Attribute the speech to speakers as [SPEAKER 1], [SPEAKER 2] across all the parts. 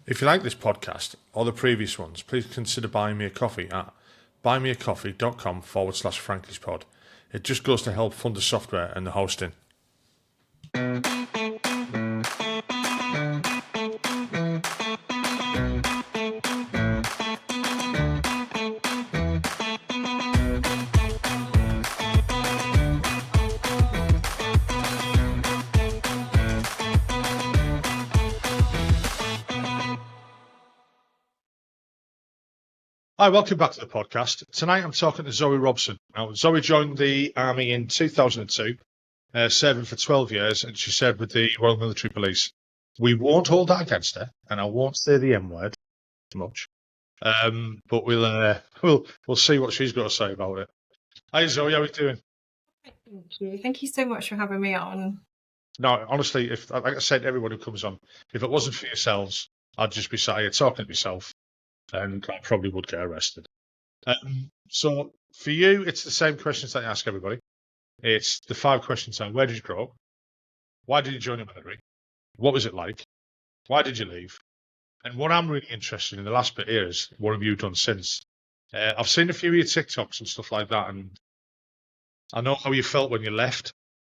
[SPEAKER 1] If you like this podcast or the previous ones, please consider buying me a coffee at buymeacoffee.com/Frankie'sPod. It just goes to help fund the software and the hosting. Hi, welcome back to the podcast. Tonight I'm talking to Zoe Robson. Now, Zoe joined the Army in 2002, serving for 12 years, and she served with the Royal Military Police. We won't hold that against her, and I won't say the M word much, but we'll see what she's got to say about it. Hi, Zoe, how are you doing?
[SPEAKER 2] Thank you. Thank you so much for having me on.
[SPEAKER 1] No, honestly, if like I said to everyone who comes on, if it wasn't for yourselves, I'd just be sat here talking to myself, and I probably would get arrested. So for you, it's the same questions that I ask everybody. It's the 5 questions on where did you grow up? Why did you join the military? What was it like? Why did you leave? And what I'm really interested in the last bit here is what have you done since? I've seen a few of your TikToks and stuff like that, and I know how you felt when you left.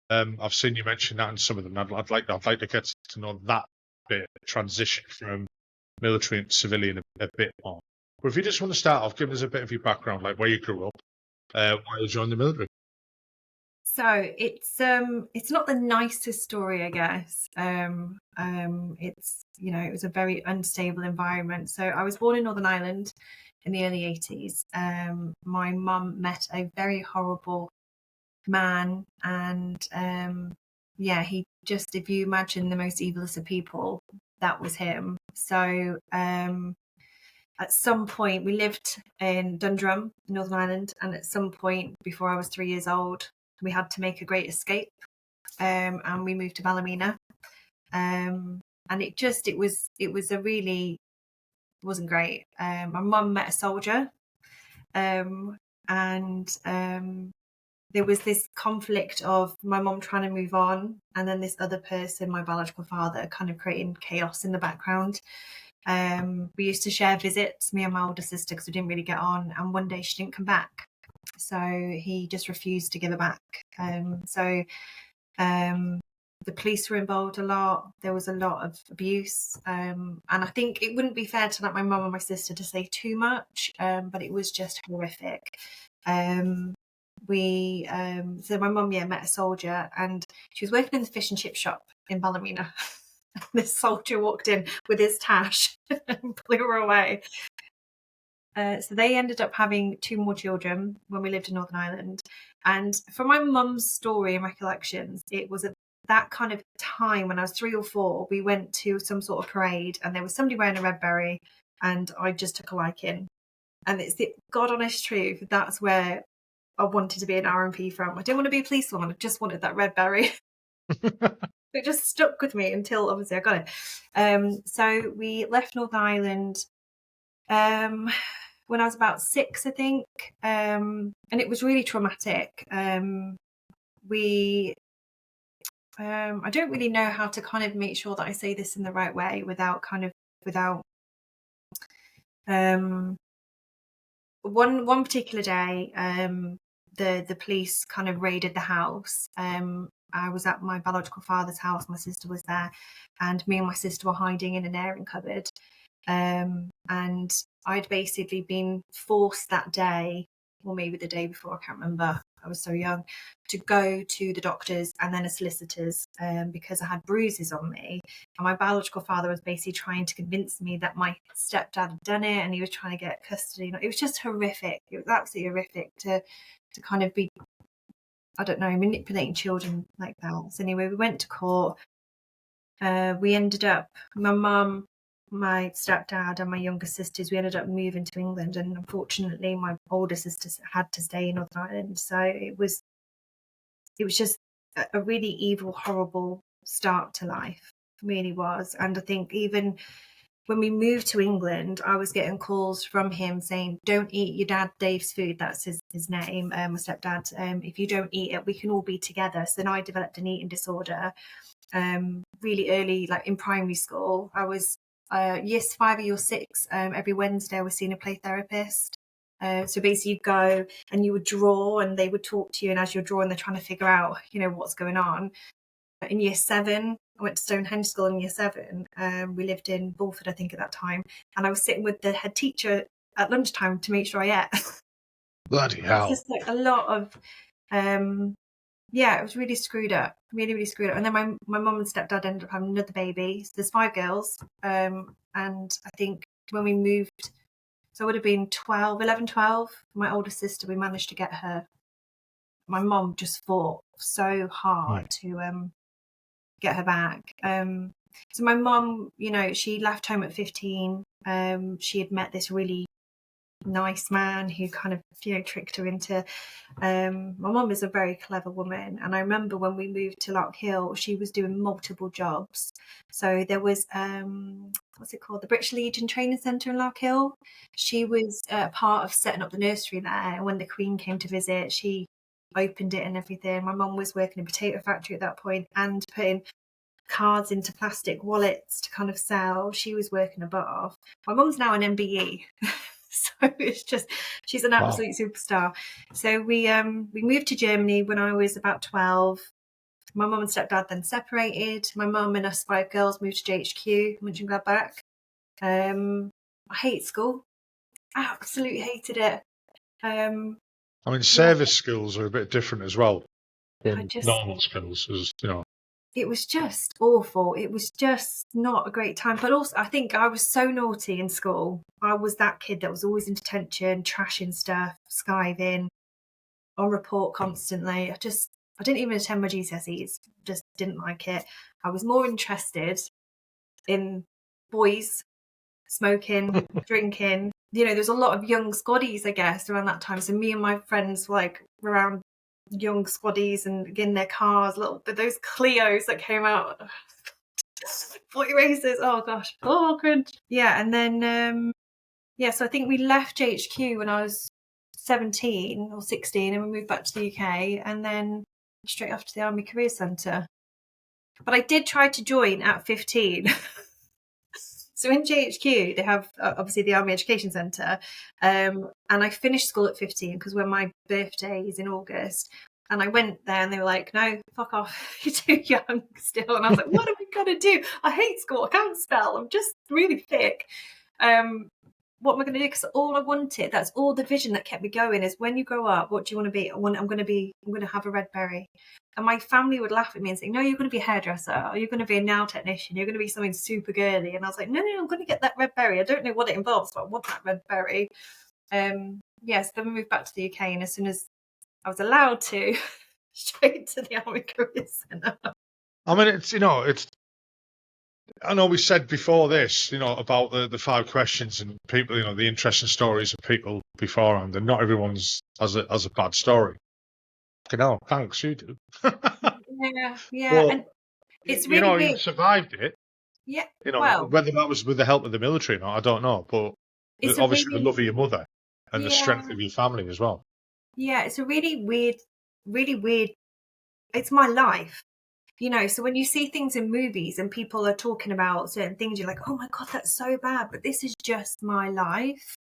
[SPEAKER 1] I've seen you mention that in some of them. I'd like to get to know that bit, transition from military and civilian a bit more. But if you just want to start off, give us a bit of your background, like where you grew up, why you joined the military.
[SPEAKER 2] So it's not the nicest story, I guess. It's it was a very unstable environment. So I was born in Northern Ireland in the early 80s. My mum met a very horrible man, and he just, if you imagine the most evilest of people, that was him. So at some point, we lived in Dundrum, Northern Ireland, and at some point before I was 3 years old, we had to make a great escape, and we moved to Ballymena. And it wasn't great. My mum met a soldier, and there was this conflict of my mum trying to move on, and then this other person, my biological father, kind of creating chaos in the background. We used to share visits, me and my older sister, because we didn't really get on. And one day she didn't come back, so he just refused to give her back. The police were involved a lot. There was a lot of abuse, and I think it wouldn't be fair to my mum and my sister to say too much, but it was just horrific. So my mum met a soldier, and she was working in the fish and chip shop in Ballymena. This soldier walked in with his tash and blew her away. So they ended up having 2 more children when we lived in Northern Ireland. And from my mum's story and recollections, it was at that kind of time when I was 3 or 4, we went to some sort of parade, and there was somebody wearing a red beret, and I just took a liking. And it's the God honest truth, that's where I wanted to be an RMP from. I didn't want to be a policewoman, I just wanted that red beret. It just stuck with me until obviously I got it. So we left Northern Ireland when I was about 6, I think, and it was really traumatic. I don't really know how to kind of make sure that I say this in the right way without one particular day, the police kind of raided the house. I was at my biological father's house, my sister was there, and me and my sister were hiding in an airing cupboard. And I'd basically been forced that day, or maybe the day before, I can't remember, I was so young, to go to the doctors and then a solicitor's, because I had bruises on me. And my biological father was basically trying to convince me that my stepdad had done it, and he was trying to get custody. It was just horrific. It was absolutely horrific to kind of be, I don't know, manipulating children like that. So anyway, we went to court. We ended up, my mum, my stepdad and my younger sisters, we ended up moving to England, and unfortunately my older sisters had to stay in Northern Ireland. So it was just a really evil, horrible start to life. It really was. And I think even when we moved to England, I was getting calls from him saying, don't eat your dad Dave's food, that's his name, my stepdad. If you don't eat it, we can all be together. So then I developed an eating disorder really early, like in primary school. I was year 5 or year 6, every Wednesday I was seeing a play therapist. So basically you go and you would draw and they would talk to you, and as you're drawing they're trying to figure out, what's going on. In year 7, I went to Stonehenge School in year 7. We lived in Bulford, I think, at that time, and I was sitting with the head teacher at lunchtime to make sure I ate.
[SPEAKER 1] Bloody
[SPEAKER 2] It's
[SPEAKER 1] hell.
[SPEAKER 2] just like a lot of it was really screwed up, really screwed up. And then my mum and stepdad ended up having another baby. So there's 5 girls, and I think when we moved, so I would have been 11, 12. My older sister, we managed to get her. My mum just fought so hard to get her back. So my mum, she left home at 15. She had met this really nice man who kind of tricked her into my mum is a very clever woman, and I remember when we moved to Lock Hill she was doing multiple jobs. So there was what's it called, the British Legion Training Centre in Lock Hill. She was part of setting up the nursery there, and when the Queen came to visit she opened it and everything. My mum was working in a potato factory at that point and putting cards into plastic wallets to kind of sell. She was working above. My mum's now an MBE. So it's just, she's an absolute superstar. So we moved to Germany when I was about 12. My mum and stepdad then separated. My mum and us 5 girls moved to JHQ, Mönchengladbach. I hate school. I absolutely hated it.
[SPEAKER 1] Service skills are a bit different as well from
[SPEAKER 2] just
[SPEAKER 1] normal skills, as
[SPEAKER 2] it was just awful. It was just not a great time. But also, I think I was so naughty in school. I was that kid that was always in detention, trashing stuff, skiving, on report constantly. I didn't even attend my GCSEs. Just didn't like it. I was more interested in boys, smoking, drinking. There's a lot of young squaddies, I guess, around that time. So me and my friends were around young squaddies and in their cars, those Clios that came out, boy races. Oh gosh, good. Yeah, and then so I think we left HQ when I was 17 or 16, and we moved back to the UK, and then straight after the Army Career Centre. But I did try to join at 15. So in JHQ, they have obviously the Army Education Centre, and I finished school at 15 because when my birthday is in August, and I went there and they were like, no, fuck off, you're too young still. And I was like, what am I going to do? I hate school, I can't spell, I'm just really thick. What am I going to do? Because all I wanted, that's all the vision that kept me going, is when you grow up, what do you want to be? I'm going to have a red beret. And my family would laugh at me and say, no, you're going to be a hairdresser, or you're going to be a nail technician, you're going to be something super girly. And I was like, no, I'm going to get that red beret. I don't know what it involves, but I want that red beret. So then we moved back to the UK, and as soon as I was allowed to, straight to the Army Career Centre.
[SPEAKER 1] it's I know we said before this, about the 5 questions and people, the interesting stories of people beforehand, and not everyone's has a bad story. Thanks, you do.
[SPEAKER 2] Yeah.
[SPEAKER 1] But,
[SPEAKER 2] and it's really weird.
[SPEAKER 1] You survived it.
[SPEAKER 2] Yeah.
[SPEAKER 1] Whether that was with the help of the military or not, I don't know. But obviously the love of your mother and the strength of your family as well.
[SPEAKER 2] Yeah, it's a really weird, it's my life. So when you see things in movies and people are talking about certain things, you're like, oh my God, that's so bad. But this is just my life.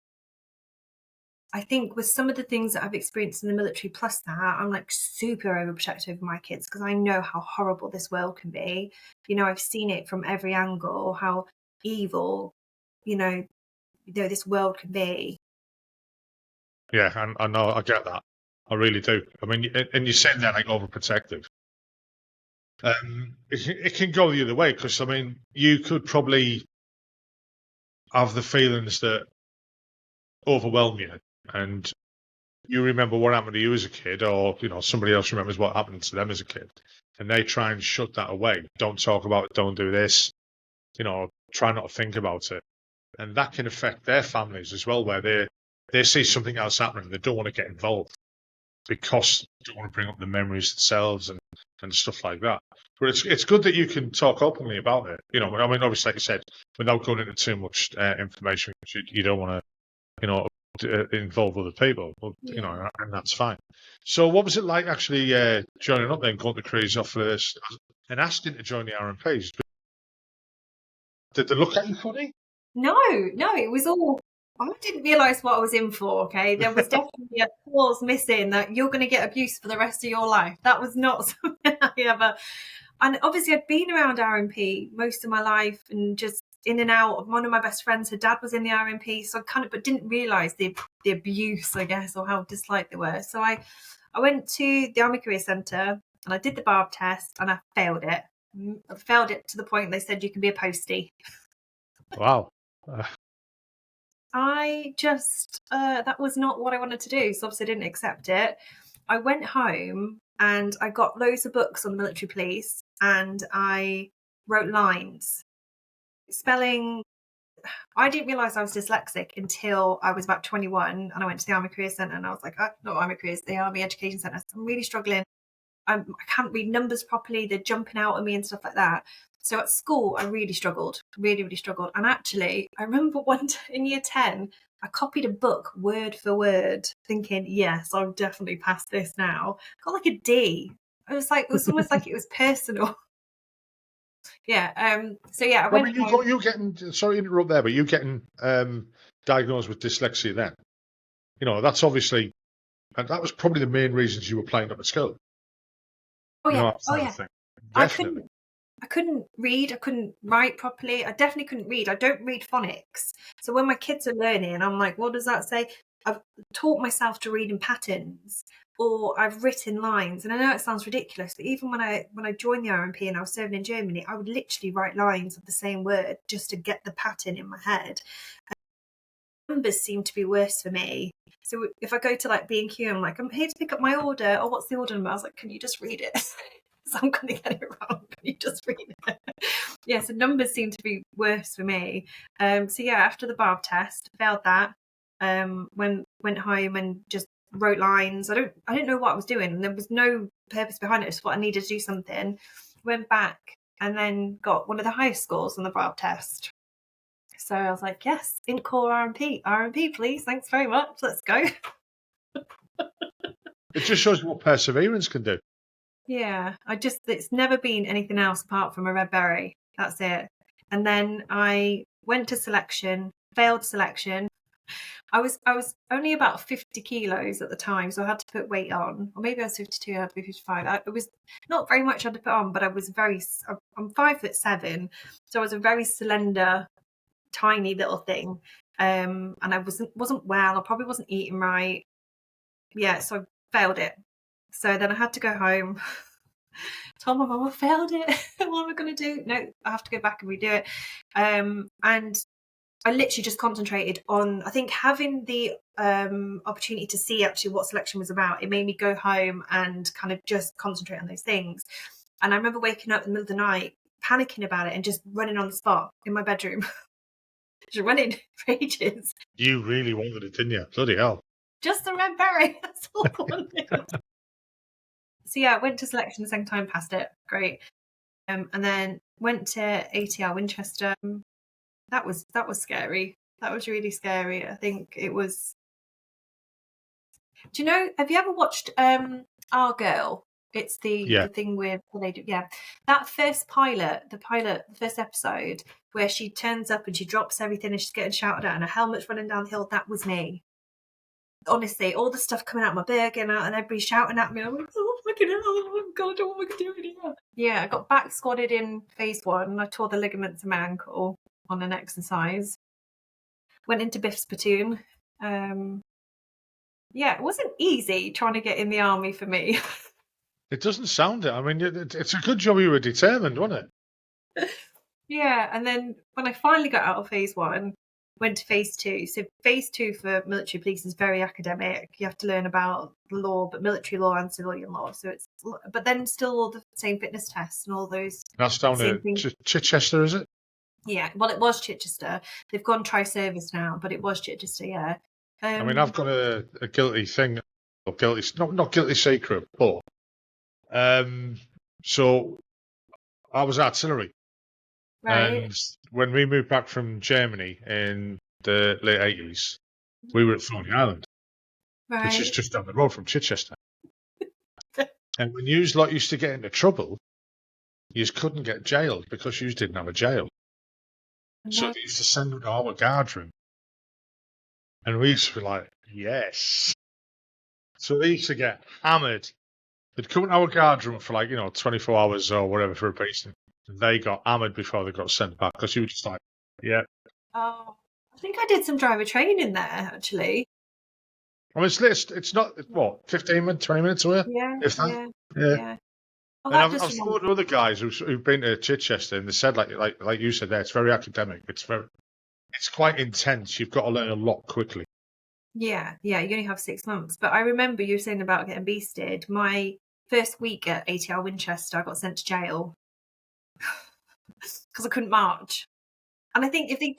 [SPEAKER 2] I think with some of the things that I've experienced in the military, plus that, I'm super overprotective of my kids because I know how horrible this world can be. I've seen it from every angle, how evil, this world can be.
[SPEAKER 1] Yeah, I know, I get that. I really do. And you said that overprotective. It can go the other way because, you could probably have the feelings that overwhelm you, and you remember what happened to you as a kid, or somebody else remembers what happened to them as a kid, and they try and shut that away. Don't talk about it. Don't do this. Try not to think about it, and that can affect their families as well, where they see something else happening, they don't want to get involved because they don't want to bring up the memories themselves and stuff like that. But it's good that you can talk openly about it. Obviously, like you said, without going into too much information, you don't want to, involve other people. Well, and that's fine. So, what was it like actually joining up then, going to cruise off first, and asking to join the RMPs? Did they look at you funny?
[SPEAKER 2] No, it was all. I didn't realise what I was in for. Okay, there was definitely a clause missing that you're going to get abuse for the rest of your life. That was not something I ever. And obviously, I'd been around RMP most of my life, and just in and out. Of one of my best friends, her dad was in the RMP, so I but didn't realise the abuse, I guess, or how disliked they were. So I went to the Army Career Centre and I did the barb test, and I failed it. I failed it to the point they said you can be a postie.
[SPEAKER 1] Wow.
[SPEAKER 2] I just, that was not what I wanted to do. So obviously I didn't accept it. I went home and I got loads of books on the military police and I wrote lines. Spelling, I didn't realise I was dyslexic until I was about 21 and I went to the Army Career Centre and I was like, oh, not Army Careers, the Army Education Centre. So I'm really struggling. I can't read numbers properly. They're jumping out at me and stuff like that. So at school, I really struggled, really struggled. And actually, I remember one day in year 10, I copied a book word for word, thinking, yes, I'll definitely pass this now. Got like a D. It was almost like it was personal. Yeah. So yeah, I went.
[SPEAKER 1] You getting? Sorry to interrupt there, but you getting diagnosed with dyslexia then? You know, that's obviously, and that was probably the main reasons you were playing up at school.
[SPEAKER 2] Oh yeah.
[SPEAKER 1] Definitely.
[SPEAKER 2] I couldn't read. I couldn't write properly. I definitely couldn't read. I don't read phonics. So when my kids are learning, I'm like, what does that say? I've taught myself to read in patterns, or I've written lines. And I know it sounds ridiculous, but even when I joined the RMP and I was serving in Germany, I would literally write lines of the same word just to get the pattern in my head. And numbers seem to be worse for me. So if I go to like B&Q, I'm like, I'm here to pick up my order. Oh, what's the order number? I was like, can you just read it? So I'm going to get it wrong. Can you just read it? Yeah, so numbers seem to be worse for me. So yeah, after the barb test, failed that. Went home and just wrote lines. I didn't know what I was doing. There was no purpose behind it. It's what I needed to do something. Went back and then got one of the highest scores on the barb test. So I was like, yes, in core RMP, please. Thanks very much. Let's go.
[SPEAKER 1] It just shows what perseverance can do.
[SPEAKER 2] Yeah, it's never been anything else apart from a red beret. That's it. And then I went to selection, failed selection. I was only about 50 kilos at the time, so I had to put weight on. Or maybe I was 52, I had to be 55. It was not very much I had to put on, but I'm 5'7", so I was a very slender, tiny little thing. And I wasn't well. I probably wasn't eating right. Yeah, so I failed it. So then I had to go home. Told my mum I failed it. What am I going to do? No, I have to go back and redo it. And I literally just concentrated on, I think, having the opportunity to see actually what selection was about. It made me go home and kind of just concentrate on those things. And I remember waking up in the middle of the night, panicking about it and just running on the spot in my bedroom. Just running for ages.
[SPEAKER 1] You really wanted it, didn't you? Bloody hell.
[SPEAKER 2] Just the red beret. That's all I wanted. So yeah, I went to selection the second time, passed it, great. And then went to ATR Winchester. That was scary. That was really scary. I think it was. Do you know? Have you ever watched Our Girl? It's the thing with what they do. Yeah, that first the first episode where she turns up and she drops everything and she's getting shouted at and her helmet's running down the hill. That was me. Honestly, all the stuff coming out of my Bergen and everybody shouting at me. I'm like, oh, fucking hell, oh God, what am I doing here? Yeah, I got back squatted in phase 1 and I tore the ligaments in my ankle on an exercise. Went into Biff's platoon. Yeah, it wasn't easy trying to get in the army for me.
[SPEAKER 1] It doesn't sound it. I mean, it's a good job you were determined, wasn't it?
[SPEAKER 2] Yeah, and then when I finally got out of phase 1, went to phase 2. So phase 2 for military police is very academic. You have to learn about the law, but military law and civilian law. So but then still all the same fitness tests and all those.
[SPEAKER 1] That's down in Chichester, is it?
[SPEAKER 2] Yeah, well, it was Chichester. They've gone tri-service now, but it was Chichester, yeah.
[SPEAKER 1] I mean, I've got a guilty thing, or guilty, not guilty secret, but so I was artillery.
[SPEAKER 2] Right.
[SPEAKER 1] And when we moved back from Germany in the late 80s, we were at Thorney Island, which is just down the road from Chichester. And when you used to get into trouble, you couldn't get jailed because you didn't have a jail. So they used to send them to our guard room. And we used to be like, yes. So they used to get hammered. They'd come to our guard room for 24 hours or whatever for a beating. They got hammered before they got sent back because you were just like, yeah.
[SPEAKER 2] Oh, I think I did some driver training there, actually.
[SPEAKER 1] I mean, it's not, what, 15 minutes, 20 minutes away?
[SPEAKER 2] Yeah,
[SPEAKER 1] If that?
[SPEAKER 2] yeah. Oh,
[SPEAKER 1] And
[SPEAKER 2] that
[SPEAKER 1] I've
[SPEAKER 2] does
[SPEAKER 1] spoken to other guys who've been to Chichester, and they said, like you said there, it's very academic. It's quite intense. You've got to learn a lot quickly.
[SPEAKER 2] Yeah, you only have 6 months. But I remember you saying about getting beasted. My first week at ATR Winchester, I got sent to jail because I couldn't march. And I think if he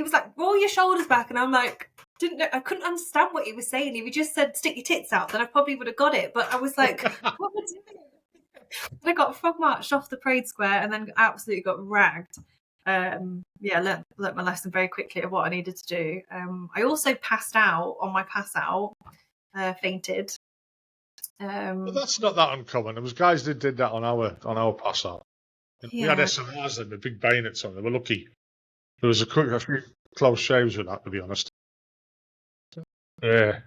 [SPEAKER 2] was like, roll your shoulders back, and I'm like, I couldn't understand what he was saying. If he just said, stick your tits out, then I probably would have got it. But I was like, what am I doing? I got frog marched off the parade square and then absolutely got ragged. Learnt my lesson very quickly of what I needed to do. I also passed out on my pass out, fainted.
[SPEAKER 1] But that's not that uncommon. There was guys that did that on our pass out. We had SLRs then with big bayonets on. They were lucky. There was a few close shaves with that, to be honest. Yeah.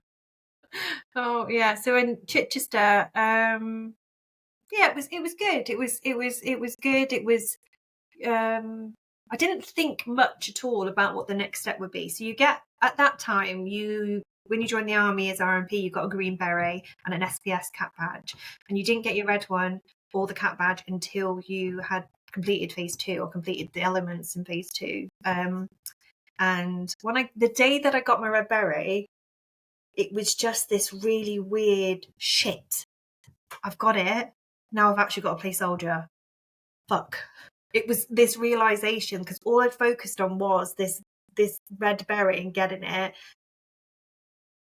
[SPEAKER 2] Oh yeah. So in Chichester, it was good. It was good. It was. I didn't think much at all about what the next step would be. So you get at that time when you join the army as RMP, you got a green beret and an SPS cap badge, and you didn't get your red one or the cap badge until you had completed phase 2 or completed the elements in phase 2. And the day that I got my red beret, it was just this really weird shit. I've got it. Now I've actually got to play soldier. Fuck. It was this realization because all I'd focused on was this red beret and getting it.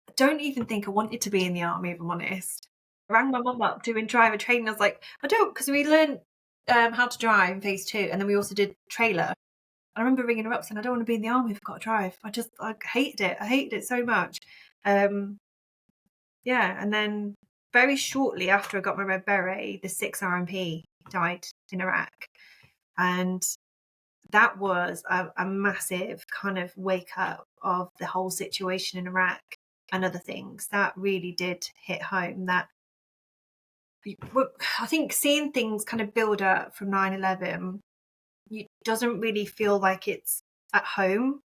[SPEAKER 2] I don't even think I wanted to be in the army, if I'm honest. I rang my mum up doing driver training. I was like, I don't, because we learned how to drive in phase 2, and then we also did trailer. I remember ringing her up saying, I don't want to be in the army if I've got to drive. I hated it. I hated it so much. And then very shortly after I got my red beret, the 6th RMP died in Iraq. And that was a massive kind of wake up of the whole situation in Iraq and other things. That really did hit home. That I think seeing things kind of build up from 9/11, it doesn't really feel like it's at home.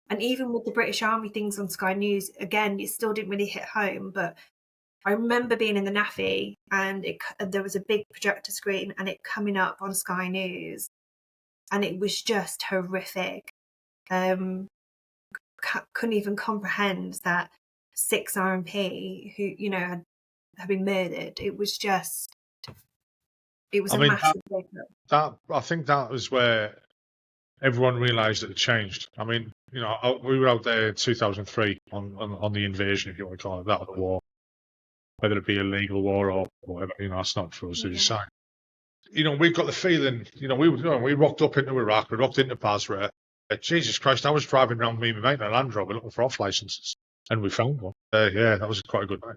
[SPEAKER 2] And even with the British Army things on Sky News, again, it still didn't really hit home. But I remember being in the NAFI and there was a big projector screen and it coming up on Sky News. And it was just horrific. Couldn't even comprehend that 6 RMP who, had been murdered. It was a massive wake up.
[SPEAKER 1] I think that was where everyone realised that it changed. I mean, we were out there in 2003 on the invasion, if you want to call it that, of the war. Whether it be a legal war or whatever, that's not for us to decide. We've got the feeling, we rocked up into Iraq, we rocked into Basra. Jesus Christ, I was driving around me and my mate in a Land Rover looking for off licenses, and we found one. That was quite a good night.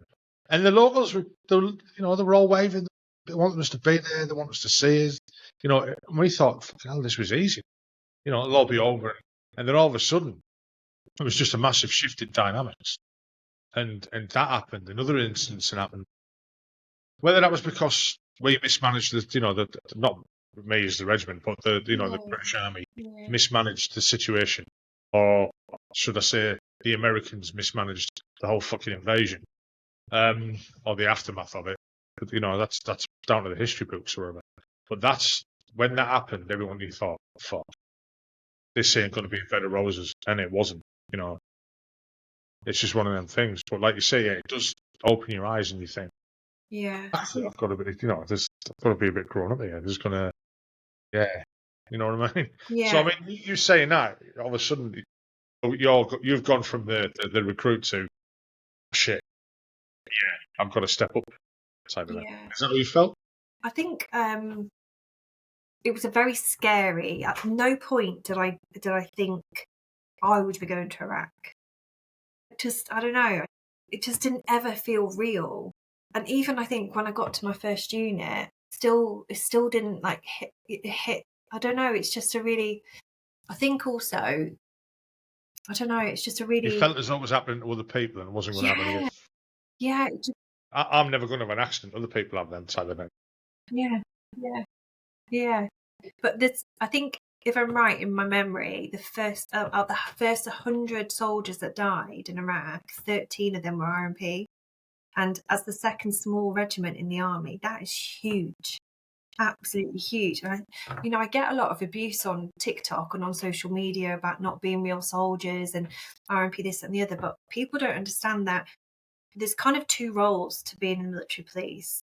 [SPEAKER 1] And the locals, they were all waving. They wanted us to be there. They wanted us to see us. And we thought, hell, this was easy. It'll all be over. And then all of a sudden, it was just a massive shift in dynamics. And that happened. Another instance happened. Whether that was because we mismanaged not me as the regiment, but the British Army mismanaged the situation, or should I say, the Americans mismanaged the whole fucking invasion, or the aftermath of it. But, that's down to the history books or whatever. But that's when that happened. Everyone thought, "Fuck, this ain't going to be a bed of roses," and it wasn't. It's just one of them things. But like you say, it does open your eyes, and you think, actually, I've got to be, there's got to be a bit grown up here. There's gonna, you know what I mean?
[SPEAKER 2] Yeah.
[SPEAKER 1] So I mean, you saying that, all of a sudden, you've gone from the recruit to shit. Yeah, I've got to step up. Type of thing. Is that how you felt?
[SPEAKER 2] I think it was a very scary. At no point did I think I would be going to Iraq. I don't know. It just didn't ever feel real. And even I think when I got to my first unit, it still didn't hit. I don't know. It's just a really. I think also, I don't know, it's just a really...
[SPEAKER 1] You felt as though it was happening to other people and it wasn't going to happen to you.
[SPEAKER 2] Yeah,
[SPEAKER 1] I'm never going to have an accident. Other people have them type of thing.
[SPEAKER 2] Yeah. But this, I think, if I'm right in my memory, the first 100 soldiers that died in Iraq, 13 of them were RMP. And as the second small regiment in the army, that is huge. Absolutely huge. And I get a lot of abuse on TikTok and on social media about not being real soldiers and RMP this and the other, but people don't understand that there's kind of two roles to being in the military police.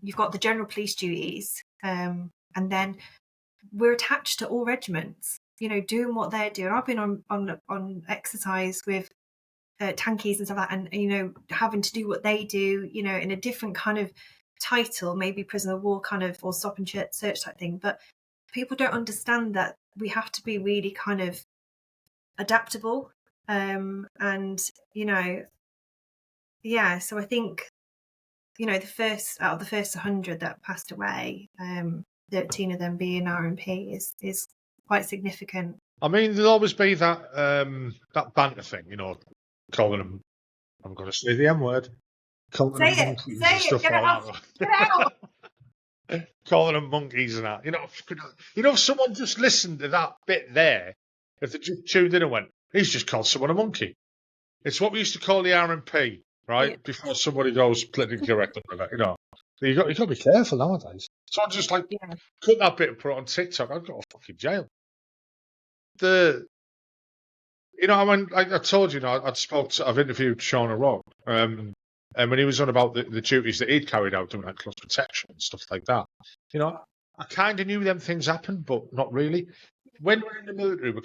[SPEAKER 2] You've got the general police duties, and then we're attached to all regiments, doing what they're doing. I've been on exercise with tankies and stuff like that, and having to do what they do, in a different kind of title, maybe prisoner of war kind of, or stop and search type thing. But people don't understand that we have to be really kind of adaptable, and so I think the first 100 that passed away, 13 of them being RMP is quite significant.
[SPEAKER 1] I mean, there'll always be that that banter thing, calling them, I'm going to say the M word, calling them monkeys and stuff like that.
[SPEAKER 2] Get out.
[SPEAKER 1] Calling them monkeys and that. If someone just listened to that bit there, if they just tuned in and went, he's just called someone a monkey. It's what we used to call the RMP, right? Yeah. Before somebody goes politically correct with that, You've got to be careful nowadays. Someone just cut that bit and put it on TikTok, I'd go to fucking jail. I told you, I've interviewed Sean O'Rourke, and when he was on about the duties that he'd carried out doing like close protection and stuff like that, I kind of knew them things happened, but not really. When we're in the military, we're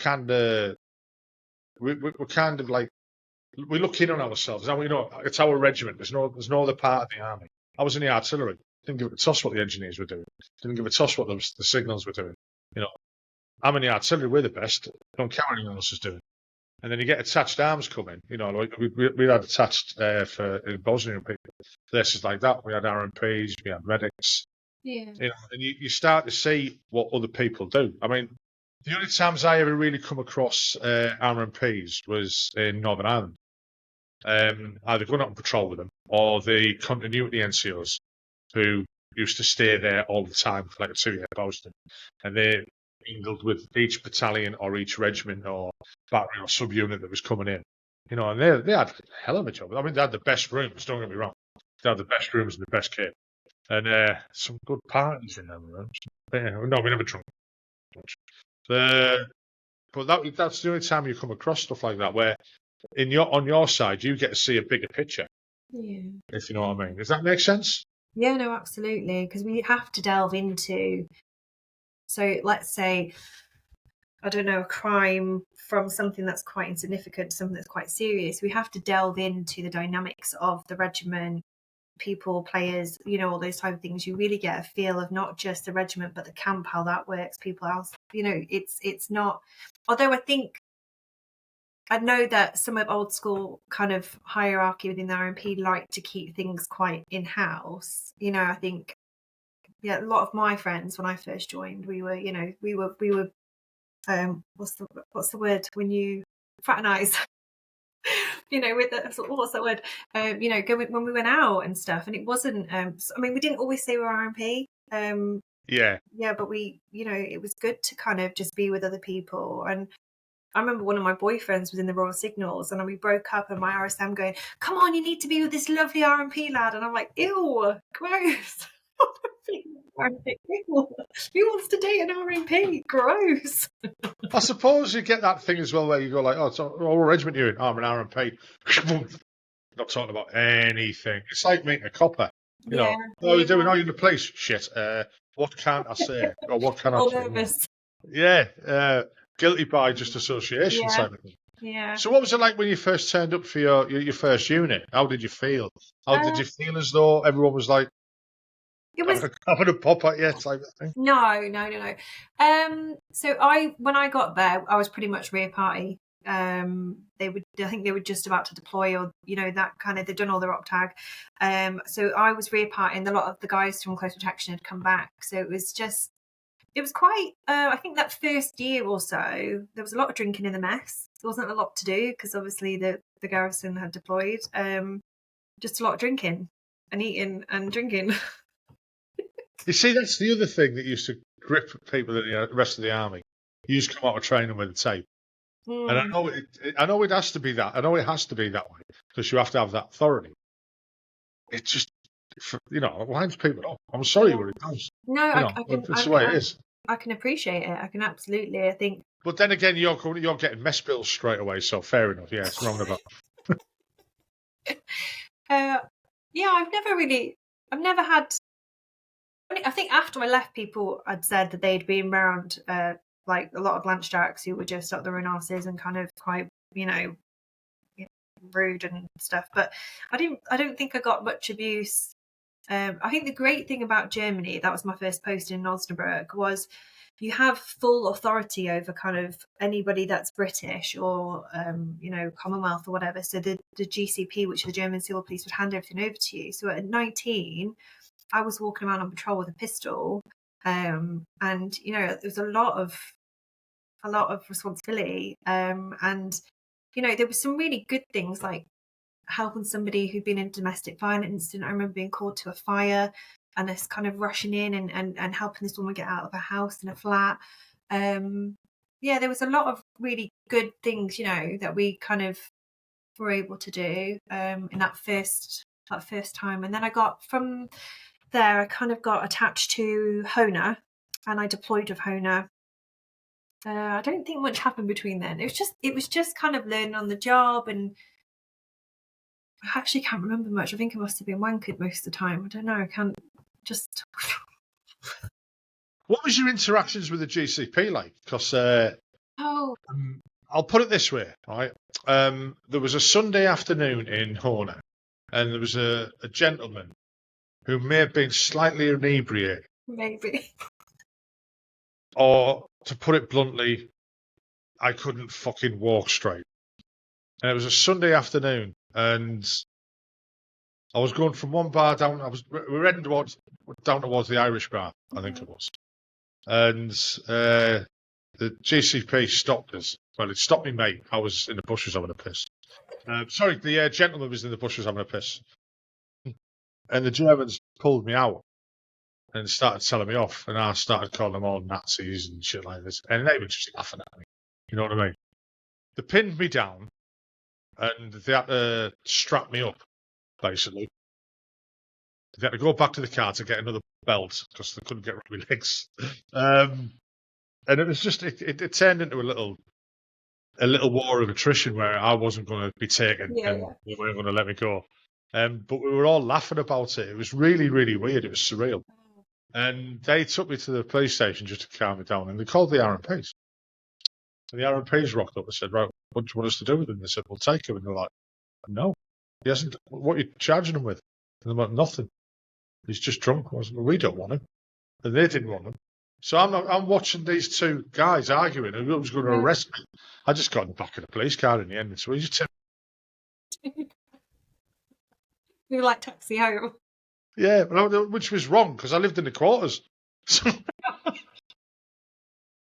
[SPEAKER 1] kind of like, we look in on ourselves. Now it's our regiment. There's no other part of the army. I was in the artillery. Didn't give a toss what the engineers were doing. Didn't give a toss what the signals were doing. I'm in the artillery. We're the best. Don't care what anyone else is doing. And then you get attached arms coming. Like we had attached for in Bosnia and places like that. We had RMPs. We had medics.
[SPEAKER 2] Yeah.
[SPEAKER 1] And you start to see what other people do. I mean, the only times I ever really come across RMPs was in Northern Ireland. Either going out on patrol with them or the continuity NCOs who used to stay there all the time for like a 2-year posting. And they mingled with each battalion or each regiment or battery or subunit that was coming in. And they had a hell of a job. I mean, they had the best rooms, don't get me wrong. They had the best rooms and the best kit. And some good parties in them rooms. No, we never drunk much. But that's the only time you come across stuff like that, where on your side, you get to see a bigger picture.
[SPEAKER 2] Yeah.
[SPEAKER 1] If you know what I mean. Does that make sense?
[SPEAKER 2] Yeah, no, absolutely. Because we have to delve into, so let's say, I don't know, a crime from something that's quite insignificant to something that's quite serious. We have to delve into the dynamics of the regiment, people, players, all those type of things. You really get a feel of not just the regiment, but the camp, how that works, people else. It's not, although I know that some of old school kind of hierarchy within the RMP like to keep things quite in-house. I think, a lot of my friends when I first joined, we were what's the word when you fraternize? With what's that word? When we went out and stuff, and it wasn't. We didn't always say we're RMP. Yeah, but we, it was good to kind of just be with other people. And I remember one of my boyfriends was in the Royal Signals, and we broke up, and my RSM going, "Come on, you need to be with this lovely RMP lad," and I'm like, "Ew, gross." Who wants to date an RMP? Gross.
[SPEAKER 1] I suppose you get that thing as well where you go like, "Oh, what regiment you're in? Oh, I'm an RMP." Not talking about anything. It's like meeting a copper. What are you doing? Oh, you're in the police. Shit. What can't I say? Or what can I say?
[SPEAKER 2] Nervous.
[SPEAKER 1] Yeah. Guilty by just association type of thing.
[SPEAKER 2] Yeah.
[SPEAKER 1] So what was it like when you first turned up for your first unit? How did you feel? How did you feel as though everyone was like, it was having a pop at you type of thing?
[SPEAKER 2] No. So when I got there, I was pretty much rear party. I think they were just about to deploy, or that kind of, they'd done all their op tag. So I was rear party, and a lot of the guys from close protection had come back. So it was just, it was quite. I think that first year or so, there was a lot of drinking in the mess. There wasn't a lot to do because obviously the garrison had deployed. Just a lot of drinking and eating and drinking.
[SPEAKER 1] You see, that's the other thing that used to grip people in the rest of the army. You just come out of training with a tape. And I know I know it has to be that. I know it has to be that way because you have to have that authority. It just, it winds people up. I'm sorry, but it does.
[SPEAKER 2] No,
[SPEAKER 1] It's the way it is.
[SPEAKER 2] I can appreciate it. I can absolutely. I think.
[SPEAKER 1] But then again, you're getting mess bills straight away, so fair enough. Yeah, it's wrong about.
[SPEAKER 2] Yeah, I've never had. I think after I left, people had said that they'd been around like a lot of Blanchjacks who were just up their own arses and kind of quite, rude and stuff. But I don't think I got much abuse. I think the great thing about Germany, that was my first post in Osnabrück, was you have full authority over kind of anybody that's British or Commonwealth or whatever. So the GCP, which the German Civil Police, would hand everything over to you. So at 19, I was walking around on patrol with a pistol, and there was a lot of responsibility, and there were some really good things like helping somebody who'd been in a domestic violence incident. I remember being called to a fire and us kind of rushing in and helping this woman get out of a house in a flat. There was a lot of really good things, that we kind of were able to do in that first time. And then I got from there, I kind of got attached to Hona, and I deployed with Hona. I don't think much happened between then. It was just kind of learning on the job, and I actually can't remember much. I think I must have been wankered most of the time. I don't know. I can't just.
[SPEAKER 1] What was your interactions with the GCP like? Because I'll put it this way, right? There was a Sunday afternoon in Hona, and there was a gentleman who may have been slightly inebriated.
[SPEAKER 2] Maybe.
[SPEAKER 1] Or, to put it bluntly, I couldn't fucking walk straight. And it was a Sunday afternoon, and I was going from one bar down. We were heading down towards the Irish bar, I think it was. And the GCP stopped us. Well, it stopped me, mate. I was in the bushes having a piss. The gentleman was in the bushes having a piss. And the Germans pulled me out and started telling me off. And I started calling them all Nazis and shit like this. And they were just laughing at me. You know what I mean? They pinned me down and they had to strap me up, basically. They had to go back to the car to get another belt because they couldn't get rid of my legs. And it was just, it turned into a little war of attrition where I wasn't going to be taken and they weren't going to let me go. But we were all laughing about it. It was really, really weird. It was surreal. And they took me to the police station just to calm me down. And they called the RMPs. And the RMPs rocked up and said, right, what do you want us to do with him? They said, we'll take him. And they're like, no, he hasn't. What are you charging him with? And they're like, nothing. He's just drunk. I was like, we don't want him. And they didn't want him. So I'm watching these two guys arguing and who was going to arrest me. I just got in the back of the police car in the end. So we just
[SPEAKER 2] We were like taxi home.
[SPEAKER 1] Yeah, which was wrong because I lived in the quarters.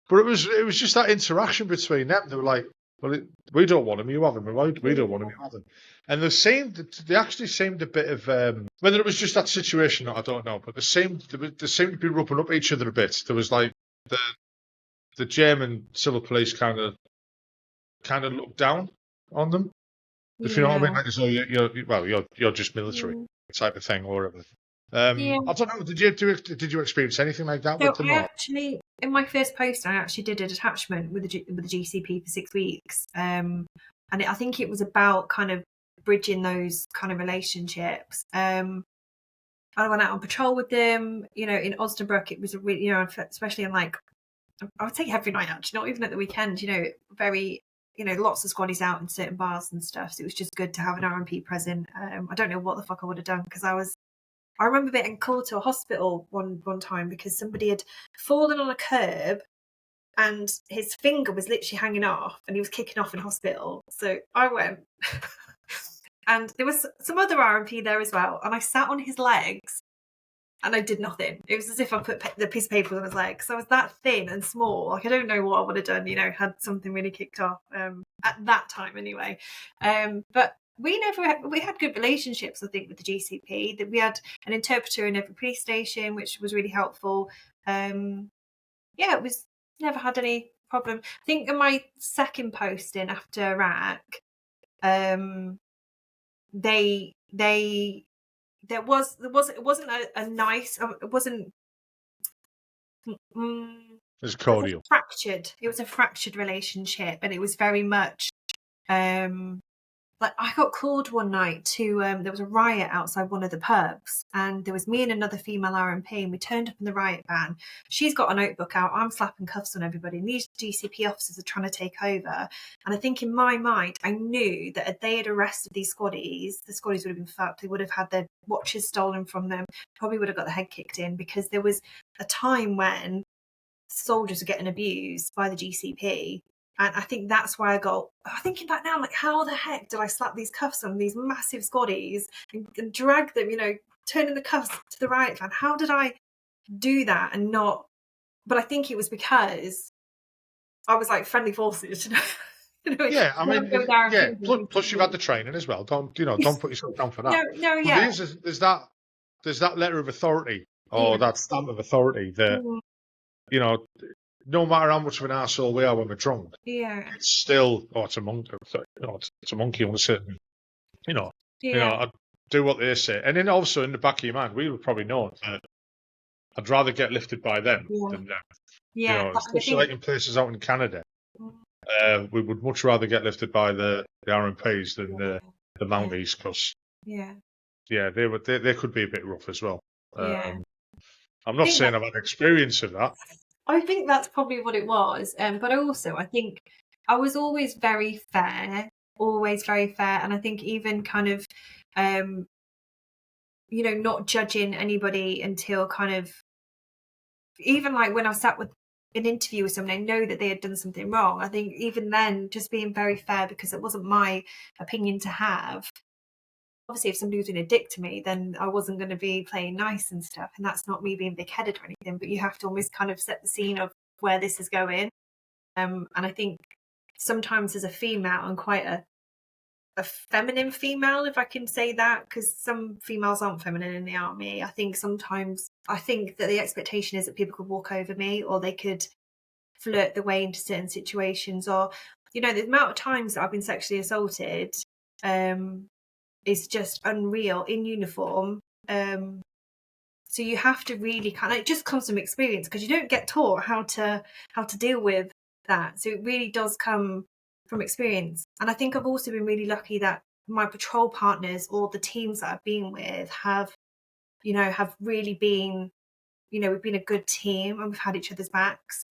[SPEAKER 1] But it was just that interaction between them. They were like, well, we don't want him, you have him. We don't want him, you have him. And they actually seemed a bit of, whether it was just that situation, I don't know, but they seemed to be rubbing up each other a bit. There was like the German civil police kind of looked down on them. If you know what I mean, like, so you're just military type of thing or whatever. I don't know. Did you experience anything like that with them?
[SPEAKER 2] Actually, in my first post, I actually did a detachment with the GCP for 6 weeks, and I think it was about kind of bridging those kind of relationships. I went out on patrol with them. In Osnabrück, it was a really, especially in like, I would say every night actually, not even at the weekend. Very. Lots of squaddies out in certain bars and stuff. So it was just good to have an RMP present. I don't know what the fuck I would have done because I remember being called to a hospital one time because somebody had fallen on a curb and his finger was literally hanging off and he was kicking off in hospital. So I went and there was some other RMP there as well. And I sat on his legs and I did nothing. It was as if I put the piece of paper on his leg, because I was that thin and small. Like, I don't know what I would have done, had something really kicked off at that time anyway. But we had good relationships, I think, with the GCP. That we had an interpreter in every police station, which was really helpful. It was never had any problem. I think in my second posting after Iraq, it wasn't a nice, it wasn't.
[SPEAKER 1] It's cordial.
[SPEAKER 2] It was a fractured relationship, and it was very much like, I got called one night to there was a riot outside one of the pubs, and there was me and another female RMP, and we turned up in the riot van. She's got a notebook out, I'm slapping cuffs on everybody, and these GCP officers are trying to take over. And I think in my mind, I knew that if they had arrested these squaddies, the squaddies would have been fucked. They would have had their watches stolen from them, probably would have got their head kicked in, because there was a time when soldiers were getting abused by the GCP. And I think that's why thinking back now, I'm like, how the heck did I slap these cuffs on these massive squaddies and drag them, turning the cuffs to the riot van? How did I do that and not? But I think it was because I was like friendly forces.
[SPEAKER 1] Yeah, I mean, Plus you've had the training as well. Don't put yourself down for that.
[SPEAKER 2] No, yeah.
[SPEAKER 1] There's that letter of authority, or that stamp of authority that no matter how much of an arsehole we are when we're drunk, it's still, it's a monkey. It's a monkey on a certain, I do what they say. And then also in the back of your mind, we would probably know that I'd rather get lifted by them than them. Especially like in places out in Canada, we would much rather get lifted by the RMPs than the Mounties, because they could be a bit rough as well. I'm not saying I've had experience of that.
[SPEAKER 2] I think that's probably what it was. But also, I think I was always very fair. And I think even kind of, not judging anybody until kind of, even like when I sat with an interview with someone, I know that they had done something wrong. I think even then, just being very fair, because it wasn't my opinion to have. Obviously, if somebody was doing a dick to me, then I wasn't going to be playing nice and stuff. And that's not me being big-headed or anything, but you have to almost kind of set the scene of where this is going. And I think sometimes as a female, I'm quite a feminine female, if I can say that, because some females aren't feminine in the army. I think that the expectation is that people could walk over me, or they could flirt their way into certain situations, or, the amount of times that I've been sexually assaulted, is just unreal in uniform. So you have to really it just comes from experience, because you don't get taught how to deal with that. So it really does come from experience. And I think I've also been really lucky that my patrol partners, or the teams that I've been with, have really been, we've been a good team, and we've had each other's backs.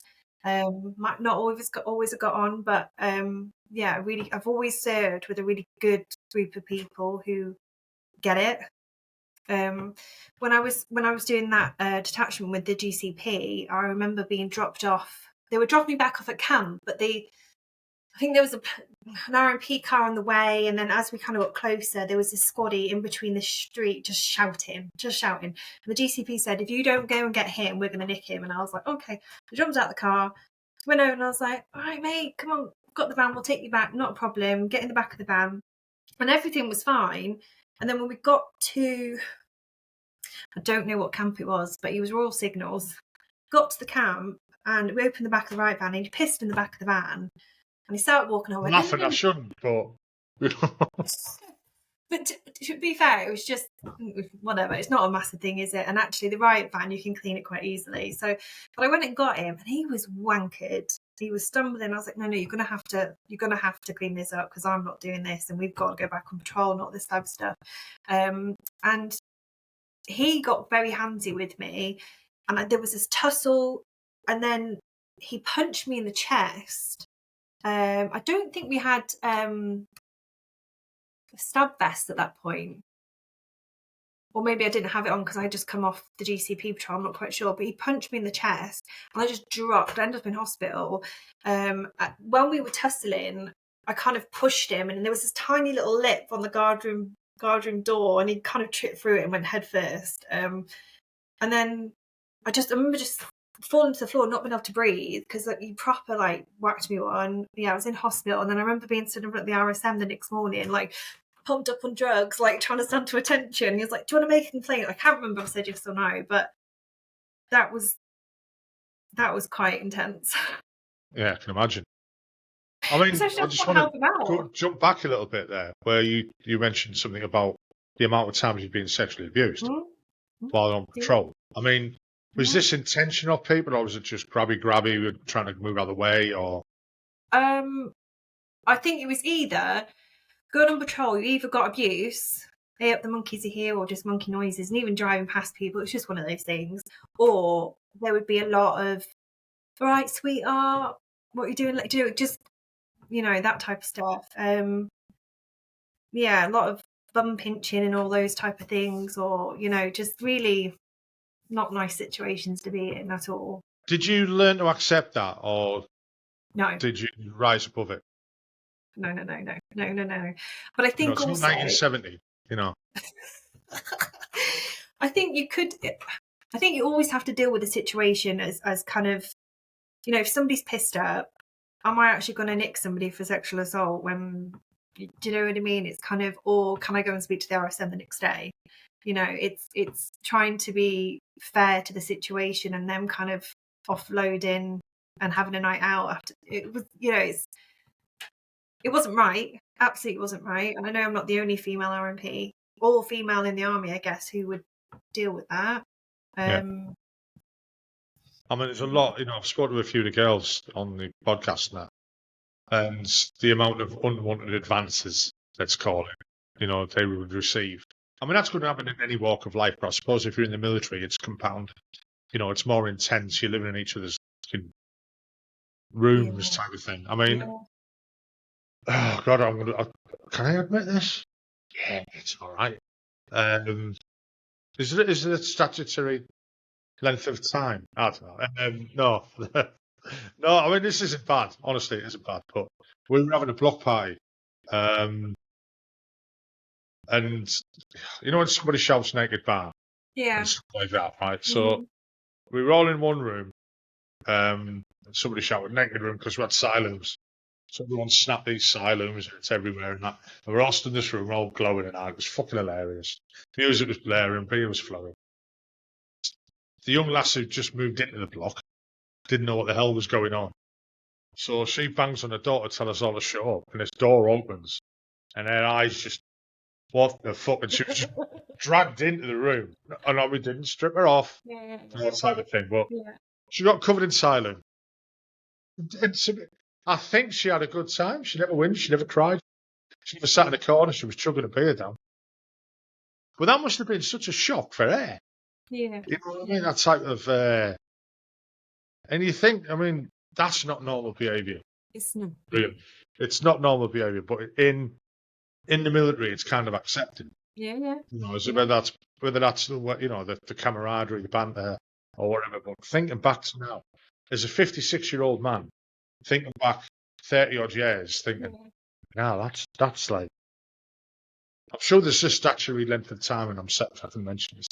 [SPEAKER 2] Might not always got on, but I've always served with a really good group of people who get it. When I was doing that detachment with the GCP, I remember being dropped off. They were dropping me back off at camp, but I think there was an RMP car on the way, and then as we kind of got closer, there was this squaddy in between the street just shouting. And the GCP said, if you don't go and get him, we're going to nick him. And I was like, okay. I jumped out of the car, went over, and I was like, all right, mate, come on, got the van, we'll take you back, not a problem. Get in the back of the van. And everything was fine. And then when we got to, I don't know what camp it was, but it was Royal Signals, got to the camp, and we opened the back of the right van, and he pissed in the back of the van. And he started walking away.
[SPEAKER 1] Nothing I shouldn't, but
[SPEAKER 2] But to be fair, it was just whatever. It's not a massive thing, is it? And actually, the riot van, you can clean it quite easily. So, but I went and got him, and he was wankered. He was stumbling. I was like, no, you're gonna have to clean this up, because I'm not doing this, and we've got to go back on patrol and all this type of stuff. And he got very handsy with me, and there was this tussle, and then he punched me in the chest. I don't think we had a stab vest at that point. Or maybe I didn't have it on because I had just come off the GCP patrol, I'm not quite sure. But he punched me in the chest, and I just dropped. I ended up in hospital. When we were tussling, I kind of pushed him, and there was this tiny little lip on the guard room door, and he kind of tripped through it and went head first. And And then I remember just falling to the floor, not being able to breathe, because like, you proper like whacked me one. Yeah, I was in hospital, and then I remember being stood up at the RSM the next morning, like pumped up on drugs, like trying to stand to attention. He was like, "Do you want to make a complaint?" I can't remember if I said yes or no, but that was quite intense.
[SPEAKER 1] Yeah, I can imagine. I mean, I just want to jump back a little bit there, where you mentioned something about the amount of times you've been sexually abused while on patrol. I mean, was this intentional, people, or was it just grabby, trying to move out of the way, or?
[SPEAKER 2] I think it was either going on patrol, you either got abuse, hey up the monkeys are here, or just monkey noises, and even driving past people, it's just one of those things. Or there would be a lot of, right, sweetheart, what are you doing? Like, do it, just, that type of stuff. Yeah, a lot of bum pinching and all those type of things, or just really not nice situations to be in at all.
[SPEAKER 1] Did you learn to accept that, or
[SPEAKER 2] no?
[SPEAKER 1] Did you rise above it?
[SPEAKER 2] No. But I think
[SPEAKER 1] it's
[SPEAKER 2] also,
[SPEAKER 1] not 1970.
[SPEAKER 2] I think you could. I think you always have to deal with the situation as kind of, if somebody's pissed up, am I actually going to nick somebody for sexual assault when, do you know what I mean? It's kind of, or can I go and speak to the RSM the next day? It's trying to be fair to the situation, and them kind of offloading and having a night out after it was, it wasn't right. Absolutely wasn't right. And I know I'm not the only female RMP or female in the army, I guess, who would deal with that.
[SPEAKER 1] Yeah. I mean, there's a lot, I've spoken to a few of the girls on the podcast now, and the amount of unwanted advances, let's call it, they would receive. I mean, that's going to happen in any walk of life, but I suppose if you're in the military, it's compounded. It's more intense. You're living in each other's rooms type of thing. I mean, oh, God, can I admit this? Yeah, it's all right. Is it a statutory length of time? I don't know. No. No, I mean, this isn't bad. Honestly, it isn't bad. But we were having a block party. And when somebody shouts naked bar?
[SPEAKER 2] Yeah.
[SPEAKER 1] And stuff like that, right? So we were all in one room. Somebody shouted naked room because we had silence. So everyone snapped these silos, and it's everywhere and that. And we're all stood in this room, all glowing and it was fucking hilarious. Music was blaring, beer was flowing. The young lass who just moved into the block didn't know what the hell was going on. So she bangs on the door to tell us all to shut up, and this door opens, and her eyes just, what the fuck? And she was just dragged into the room. And we didn't strip her off, that type of thing, but she got covered in silence. I think she had a good time. She never winced, she never cried. She never sat in a corner, she was chugging a beer down. But that must have been such a shock for her.
[SPEAKER 2] Yeah.
[SPEAKER 1] You know what I mean? That type of... and you think, I mean, that's not normal behaviour.
[SPEAKER 2] It's not.
[SPEAKER 1] Really. It's not normal behaviour, but in the military, it's kind of accepted.
[SPEAKER 2] Yeah.
[SPEAKER 1] Whether that's the camaraderie, the banter, or whatever. But thinking back to now, as a 56-year-old man, thinking back 30 odd years, thinking, that's like, I'm sure there's a statutory length of time, and I'm set if I can mention this.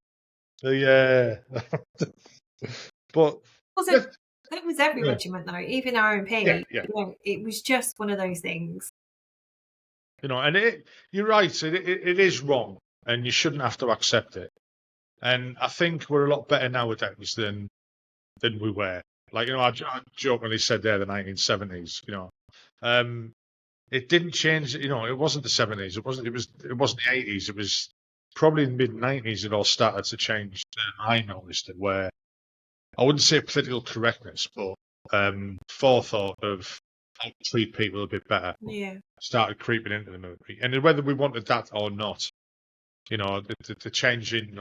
[SPEAKER 1] But
[SPEAKER 2] that was every regiment though, even RMP.
[SPEAKER 1] Yeah.
[SPEAKER 2] It was just one of those things.
[SPEAKER 1] And you're right. It is wrong, and you shouldn't have to accept it. And I think we're a lot better nowadays than we were. Like, I jokingly said there the 1970s. It didn't change. It wasn't the 70s. It wasn't the 80s. It was probably in the mid 90s it all started to change. I noticed it, where I wouldn't say political correctness, but forethought of how to treat people a bit better.
[SPEAKER 2] Yeah.
[SPEAKER 1] Started creeping into the military, and whether we wanted that or not, the change in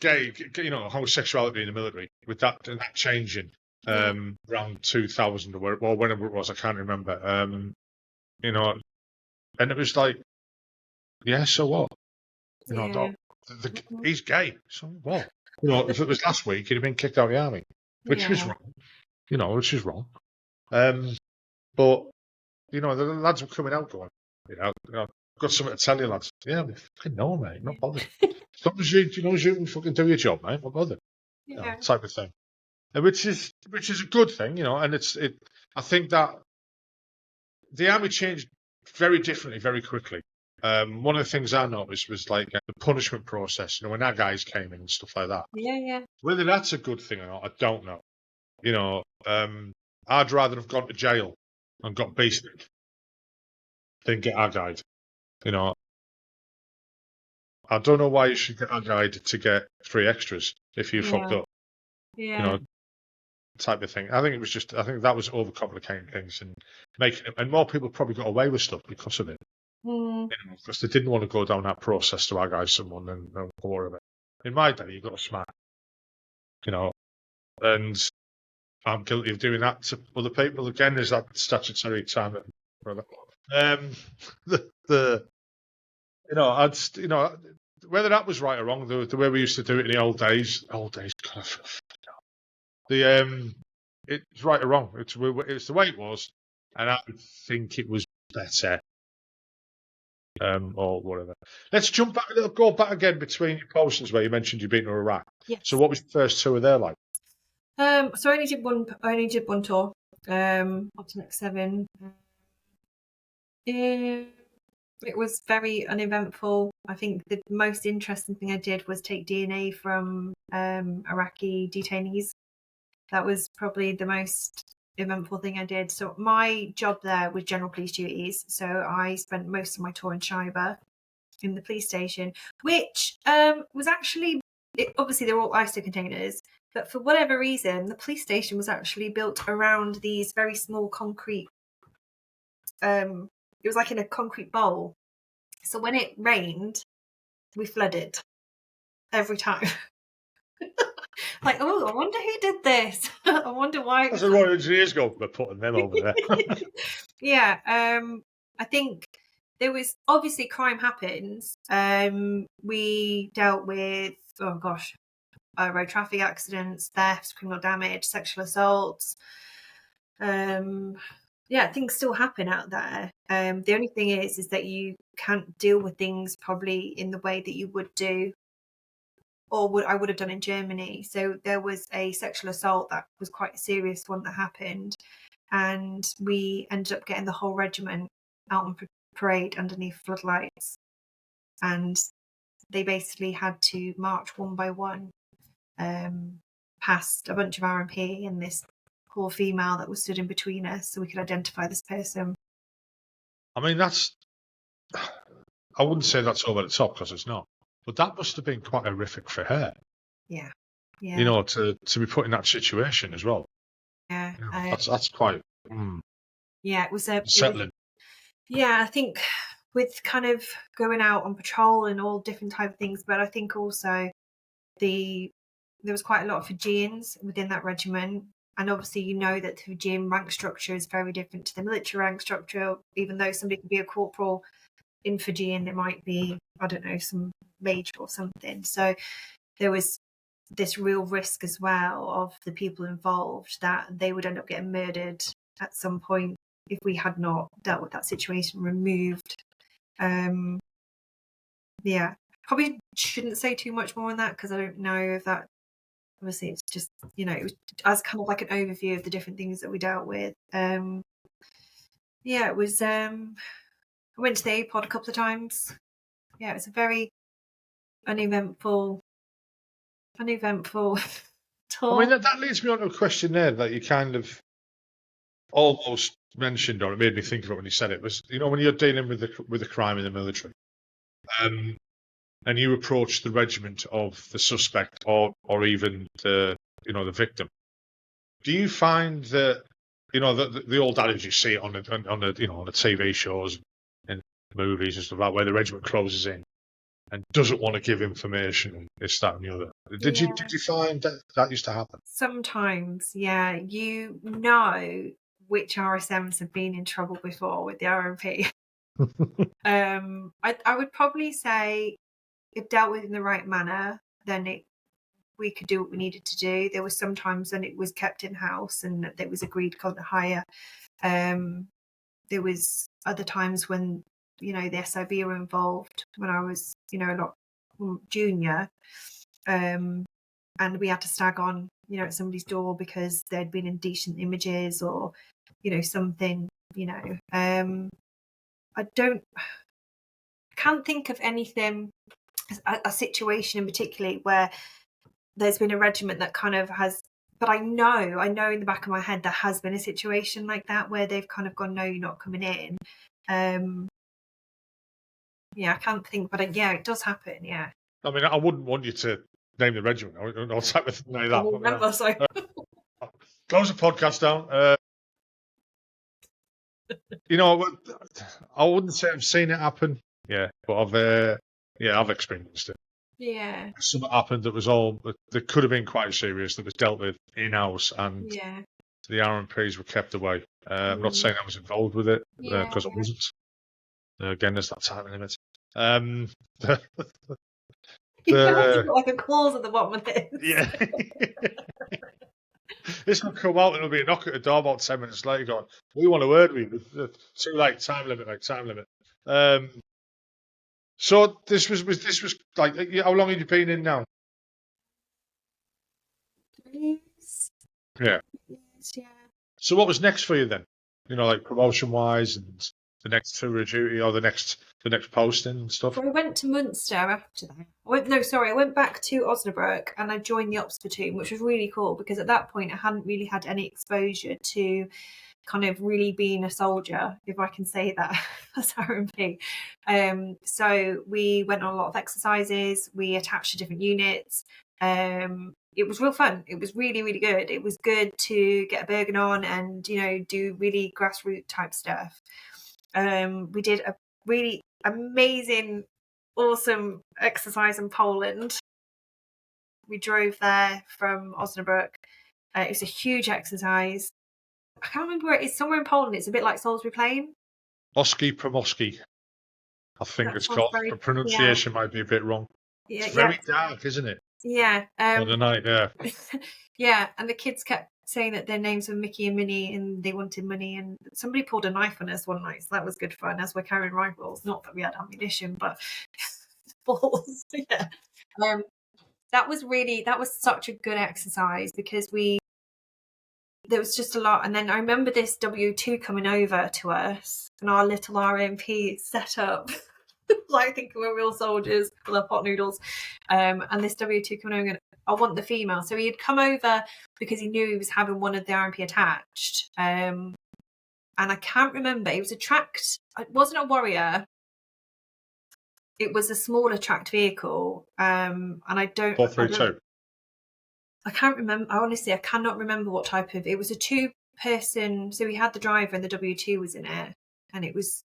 [SPEAKER 1] gay, homosexuality in the military, with that changing around 2000 or whenever it was, I can't remember. And it was like, yeah, so what? He's gay, so what? If it was last week, he'd have been kicked out of the army, which was wrong. Which is wrong. But the lads were coming out going, I've got something to tell you, lads. Yeah, we fucking know, mate. Not bothered. as you can fucking do your job, mate. What bother? Type of thing. Which is a good thing, and I think that the army changed very differently, very quickly. One of the things I noticed was like the punishment process, when our guys came in and stuff like that.
[SPEAKER 2] Yeah.
[SPEAKER 1] Whether that's a good thing or not, I don't know. I'd rather have gone to jail and got beasted than get our guide. I don't know why you should get our guide to get 3 extras if you fucked up.
[SPEAKER 2] Yeah.
[SPEAKER 1] Type of thing. I think that was overcomplicating things and making it, and more people probably got away with stuff because of it. Because they didn't want to go down that process to our guys someone and more of it. In my day, you got to smack, and I'm guilty of doing that to other people. Again, there's that statutory time, brother. Whether that was right or wrong, the way we used to do it in the old days, it's right or wrong. It's the way it was, and I think it was better, or whatever. Let's jump back. Go back again between your postings where you mentioned you've been to Iraq.
[SPEAKER 2] Yes.
[SPEAKER 1] So, what was the first tour there like?
[SPEAKER 2] So I only did one tour. Ultimate 7. It was very uneventful. I think the most interesting thing I did was take DNA from Iraqi detainees. That was probably the most eventful thing I did. So my job there was general police duties. So I spent most of my tour in Shiba, in the police station, which was actually, obviously they're all ISO containers, but for whatever reason, the police station was actually built around these very small concrete, it was like in a concrete bowl. So when it rained, we flooded every time. Like, oh, I wonder who did this. I wonder why.
[SPEAKER 1] That's the Royal Engineers go for putting them over there.
[SPEAKER 2] Yeah, I think there was obviously crime happens. We dealt with road traffic accidents, thefts, criminal damage, sexual assaults. Things still happen out there. The only thing is that you can't deal with things probably in the way that you would do, or I would have done in Germany. So there was a sexual assault that was quite a serious one that happened, and we ended up getting the whole regiment out on parade underneath floodlights, and they basically had to march one by one past a bunch of RMP and this poor female that was stood in between us so we could identify this person.
[SPEAKER 1] I mean, I wouldn't say that's over the top because it's not, but that must have been quite horrific for her.
[SPEAKER 2] Yeah.
[SPEAKER 1] To be put in that situation as well.
[SPEAKER 2] Yeah.
[SPEAKER 1] That's quite.
[SPEAKER 2] Yeah, it was
[SPEAKER 1] settling.
[SPEAKER 2] I think with kind of going out on patrol and all different type of things, but I think also there was quite a lot of Fijians within that regiment. And obviously, that the Fijian rank structure is very different to the military rank structure. Even though somebody could be a corporal in Fijian, it might be, I don't know, some major or something. So there was this real risk as well of the people involved that they would end up getting murdered at some point if we had not dealt with that situation, removed. Probably shouldn't say too much more on that because I don't know if that, obviously it's just, it was as kind of like an overview of the different things that we dealt with. It was, I went to the A-pod a couple of times. Yeah, it was a very uneventful tour.
[SPEAKER 1] I mean, that leads me on to a question there that you kind of almost mentioned, or it made me think of it when you said it, was, when you're dealing with the crime in the military, and you approach the regiment of the suspect or even the victim, do you find that the old adage you see on the TV shows and movies and stuff like that, where the regiment closes in and doesn't want to give information and this, that, and the other? Did you find that used to happen?
[SPEAKER 2] Sometimes, yeah. Which RSMs have been in trouble before with the RMP. I would probably say, if dealt with in the right manner, then we could do what we needed to do. There was sometimes when it was kept in house and it was agreed to hire. There was other times when the SIB were involved when I was a lot junior, and we had to stag on, at somebody's door because they'd been in decent images or, something, I can't think of anything, a situation in particular where there's been a regiment that kind of has, but I know in the back of my head there has been a situation like that where they've kind of gone, no, you're not coming in. I can't think, but it does happen. Yeah.
[SPEAKER 1] I mean, I wouldn't want you to name the regiment or type of thing like that.
[SPEAKER 2] I will remember. So
[SPEAKER 1] close the podcast down. I wouldn't say I've seen it happen. Yeah, but I've experienced it.
[SPEAKER 2] Yeah.
[SPEAKER 1] Something happened that could have been quite serious, that was dealt with in-house, and the RMPs were kept away. I'm not saying I was involved with it, because I wasn't. Again, there's that time limit.
[SPEAKER 2] You've got like a clause at the bottom of this.
[SPEAKER 1] Yeah. This will come out and it'll be a knock at the door about 10 minutes later going, we want a word with you. Too late, time limit. So this was like, how long have you been in now?
[SPEAKER 2] 3 years.
[SPEAKER 1] Yeah.
[SPEAKER 2] Yeah.
[SPEAKER 1] So what was next for you then? Like promotion wise and the next tour of duty or the next posting and stuff?
[SPEAKER 2] So I went to Munster after that. I went back to Osnabrück and I joined the Ops platoon, which was really cool because at that point I hadn't really had any exposure to kind of really being a soldier, if I can say that, as RMP. So we went on a lot of exercises, we attached to different units. It was real fun. It was really, really good. It was good to get a Bergen on and, do really grassroots type stuff. We did a really amazing, awesome exercise in Poland. We drove there from Osnabrück. It was a huge exercise. I can't remember where it is. Somewhere in Poland. It's a bit like Salisbury Plain.
[SPEAKER 1] Oski Promoski, I think it's called. The pronunciation might be a bit wrong. Yeah, it's very dark, isn't it?
[SPEAKER 2] Yeah.
[SPEAKER 1] On the night, yeah.
[SPEAKER 2] Yeah, and the kids kept saying that their names were Mickey and Minnie and they wanted money, and somebody pulled a knife on us one night, so that was good fun as we're carrying rifles. Not that we had ammunition, but balls. Yeah. That was such a good exercise because there was just a lot. And then I remember this W2 coming over to us and our little RMP set up like thinking we're real soldiers with our pot noodles, and this W2 coming over and I want the female. So he had come over because he knew he was having one of the RMP attached, and I can't remember, it was it wasn't a Warrior, it was a smaller tracked vehicle, and I don't
[SPEAKER 1] 432.
[SPEAKER 2] I can't remember. Honestly, I cannot remember what type of. It was a 2-person. So we had the driver and the W2 was in it, and it was,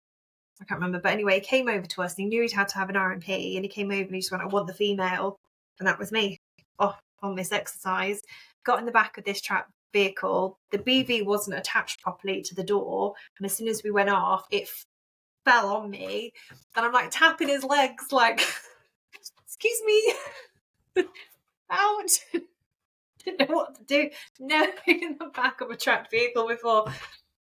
[SPEAKER 2] I can't remember. But anyway, he came over to us and he knew he'd had to have an RMP, and he came over and he just went, I want the female, and that was me off on this exercise. Got in the back of this track vehicle. The BV wasn't attached properly to the door, and as soon as we went off, it fell on me, and I'm like tapping his legs, like, excuse me, ouch. Didn't know what to do. Never been in the back of a tracked vehicle before.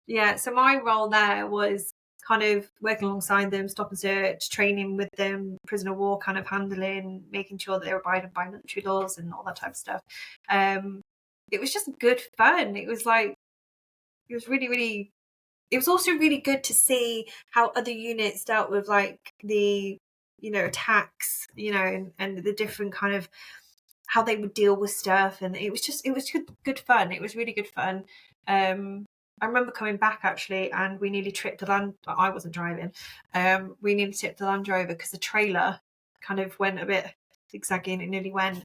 [SPEAKER 2] Yeah, so my role there was kind of working alongside them, stop and search, training with them, prisoner of war kind of handling, making sure that they were abiding by military laws and all that type of stuff. It was just good fun. It was really, really, it was also really good to see how other units dealt with like the, attacks, and the different kind of how they would deal with stuff, and it was good fun. It was really good fun. I remember coming back actually, and we nearly tripped the land. I wasn't driving. We nearly tripped the Land Rover because the trailer kind of went a bit zigzagging. It nearly went.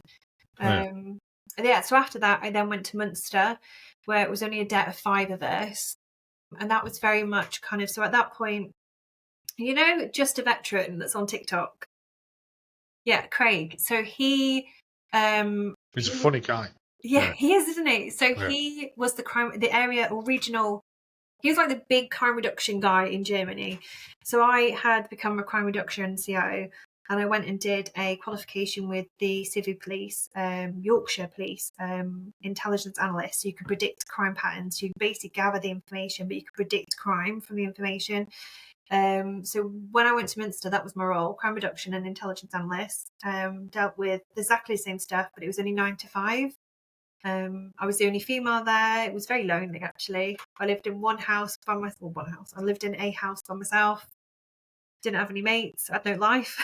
[SPEAKER 2] And so after that, I then went to Munster, where it was only a debt of 5 of us, and that was very much kind of. So at that point, Just a Veteran that's on TikTok. Yeah, Craig. So he.
[SPEAKER 1] He's a funny guy.
[SPEAKER 2] Yeah, he is, isn't he? So he was the area or regional. He was like the big crime reduction guy in Germany. So I had become a crime reduction CO, and I went and did a qualification with the Civil Police, Yorkshire Police, intelligence analyst. So you could predict crime patterns. You could basically gather the information, but you could predict crime from the information. So when I went to Minster, that was my role, crime reduction and intelligence analyst. Dealt with exactly the same stuff, but it was only 9 to 5. I was the only female there. It was very lonely, actually. I lived in one house by myself. Well, one house. I lived in a house by myself. Didn't have any mates. I had no life.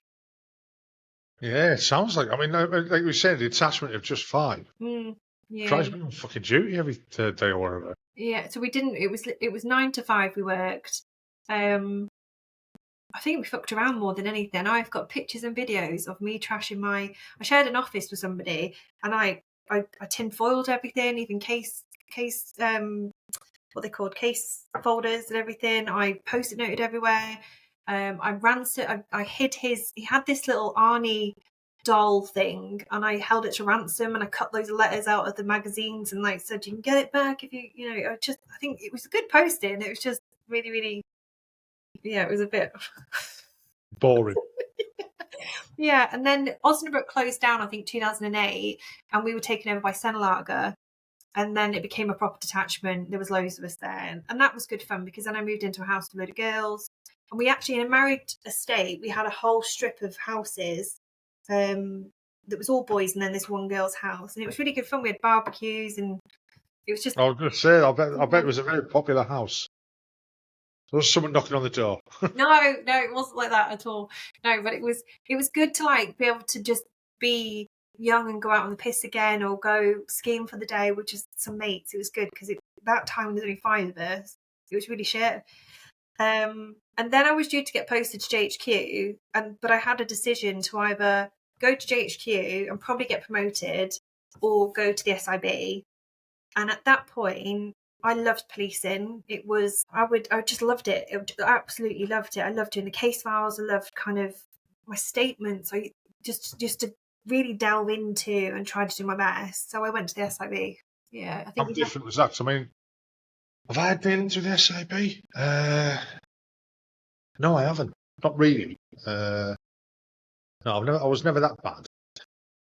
[SPEAKER 1] Yeah, it sounds like. I mean, like we said, the attachment of just 5.
[SPEAKER 2] Yeah.
[SPEAKER 1] Tries being on fucking duty every day or whatever.
[SPEAKER 2] Yeah. So we didn't. It was 9 to 5. We worked. I think we fucked around more than anything. I've got pictures and videos of me trashing I shared an office with somebody, and I tin foiled everything, even case what they called case folders and everything. I post-it noted everywhere. I hid he had this little Arnie doll thing, and I held it to ransom, and I cut those letters out of the magazines and like said, you can get it back if I think it was a good posting. It was just really, really, yeah, it was a bit
[SPEAKER 1] Boring.
[SPEAKER 2] Yeah, and then Osnabrück closed down, I think 2008, and we were taken over by Senelager, and then it became a proper detachment. There was loads of us there, and that was good fun, because then I moved into a house with a load of girls, and we actually, in a married estate, we had a whole strip of houses that was all boys, and then this one girl's house, and it was really good fun. We had barbecues, and it was just...
[SPEAKER 1] I was going to say, I bet it was a very popular house. There was someone knocking on the door.
[SPEAKER 2] No, it wasn't like that at all. No, but it was good to like be able to just be young and go out on the piss again, or go skiing for the day with just some mates. It was good, because that time there's only 5 of us. It was really shit. And then I was due to get posted to JHQ, but I had a decision to either go to JHQ and probably get promoted, or go to the SIB. And at that point, I loved policing. I just loved it. I absolutely loved it. I loved doing the case files. I loved kind of my statements. I just to really delve into and try to do my best. So I went to the SIB. Yeah, I think.
[SPEAKER 1] How different was that? I mean, have I been into the SIB? No, I haven't. Not really. No, I was never that bad.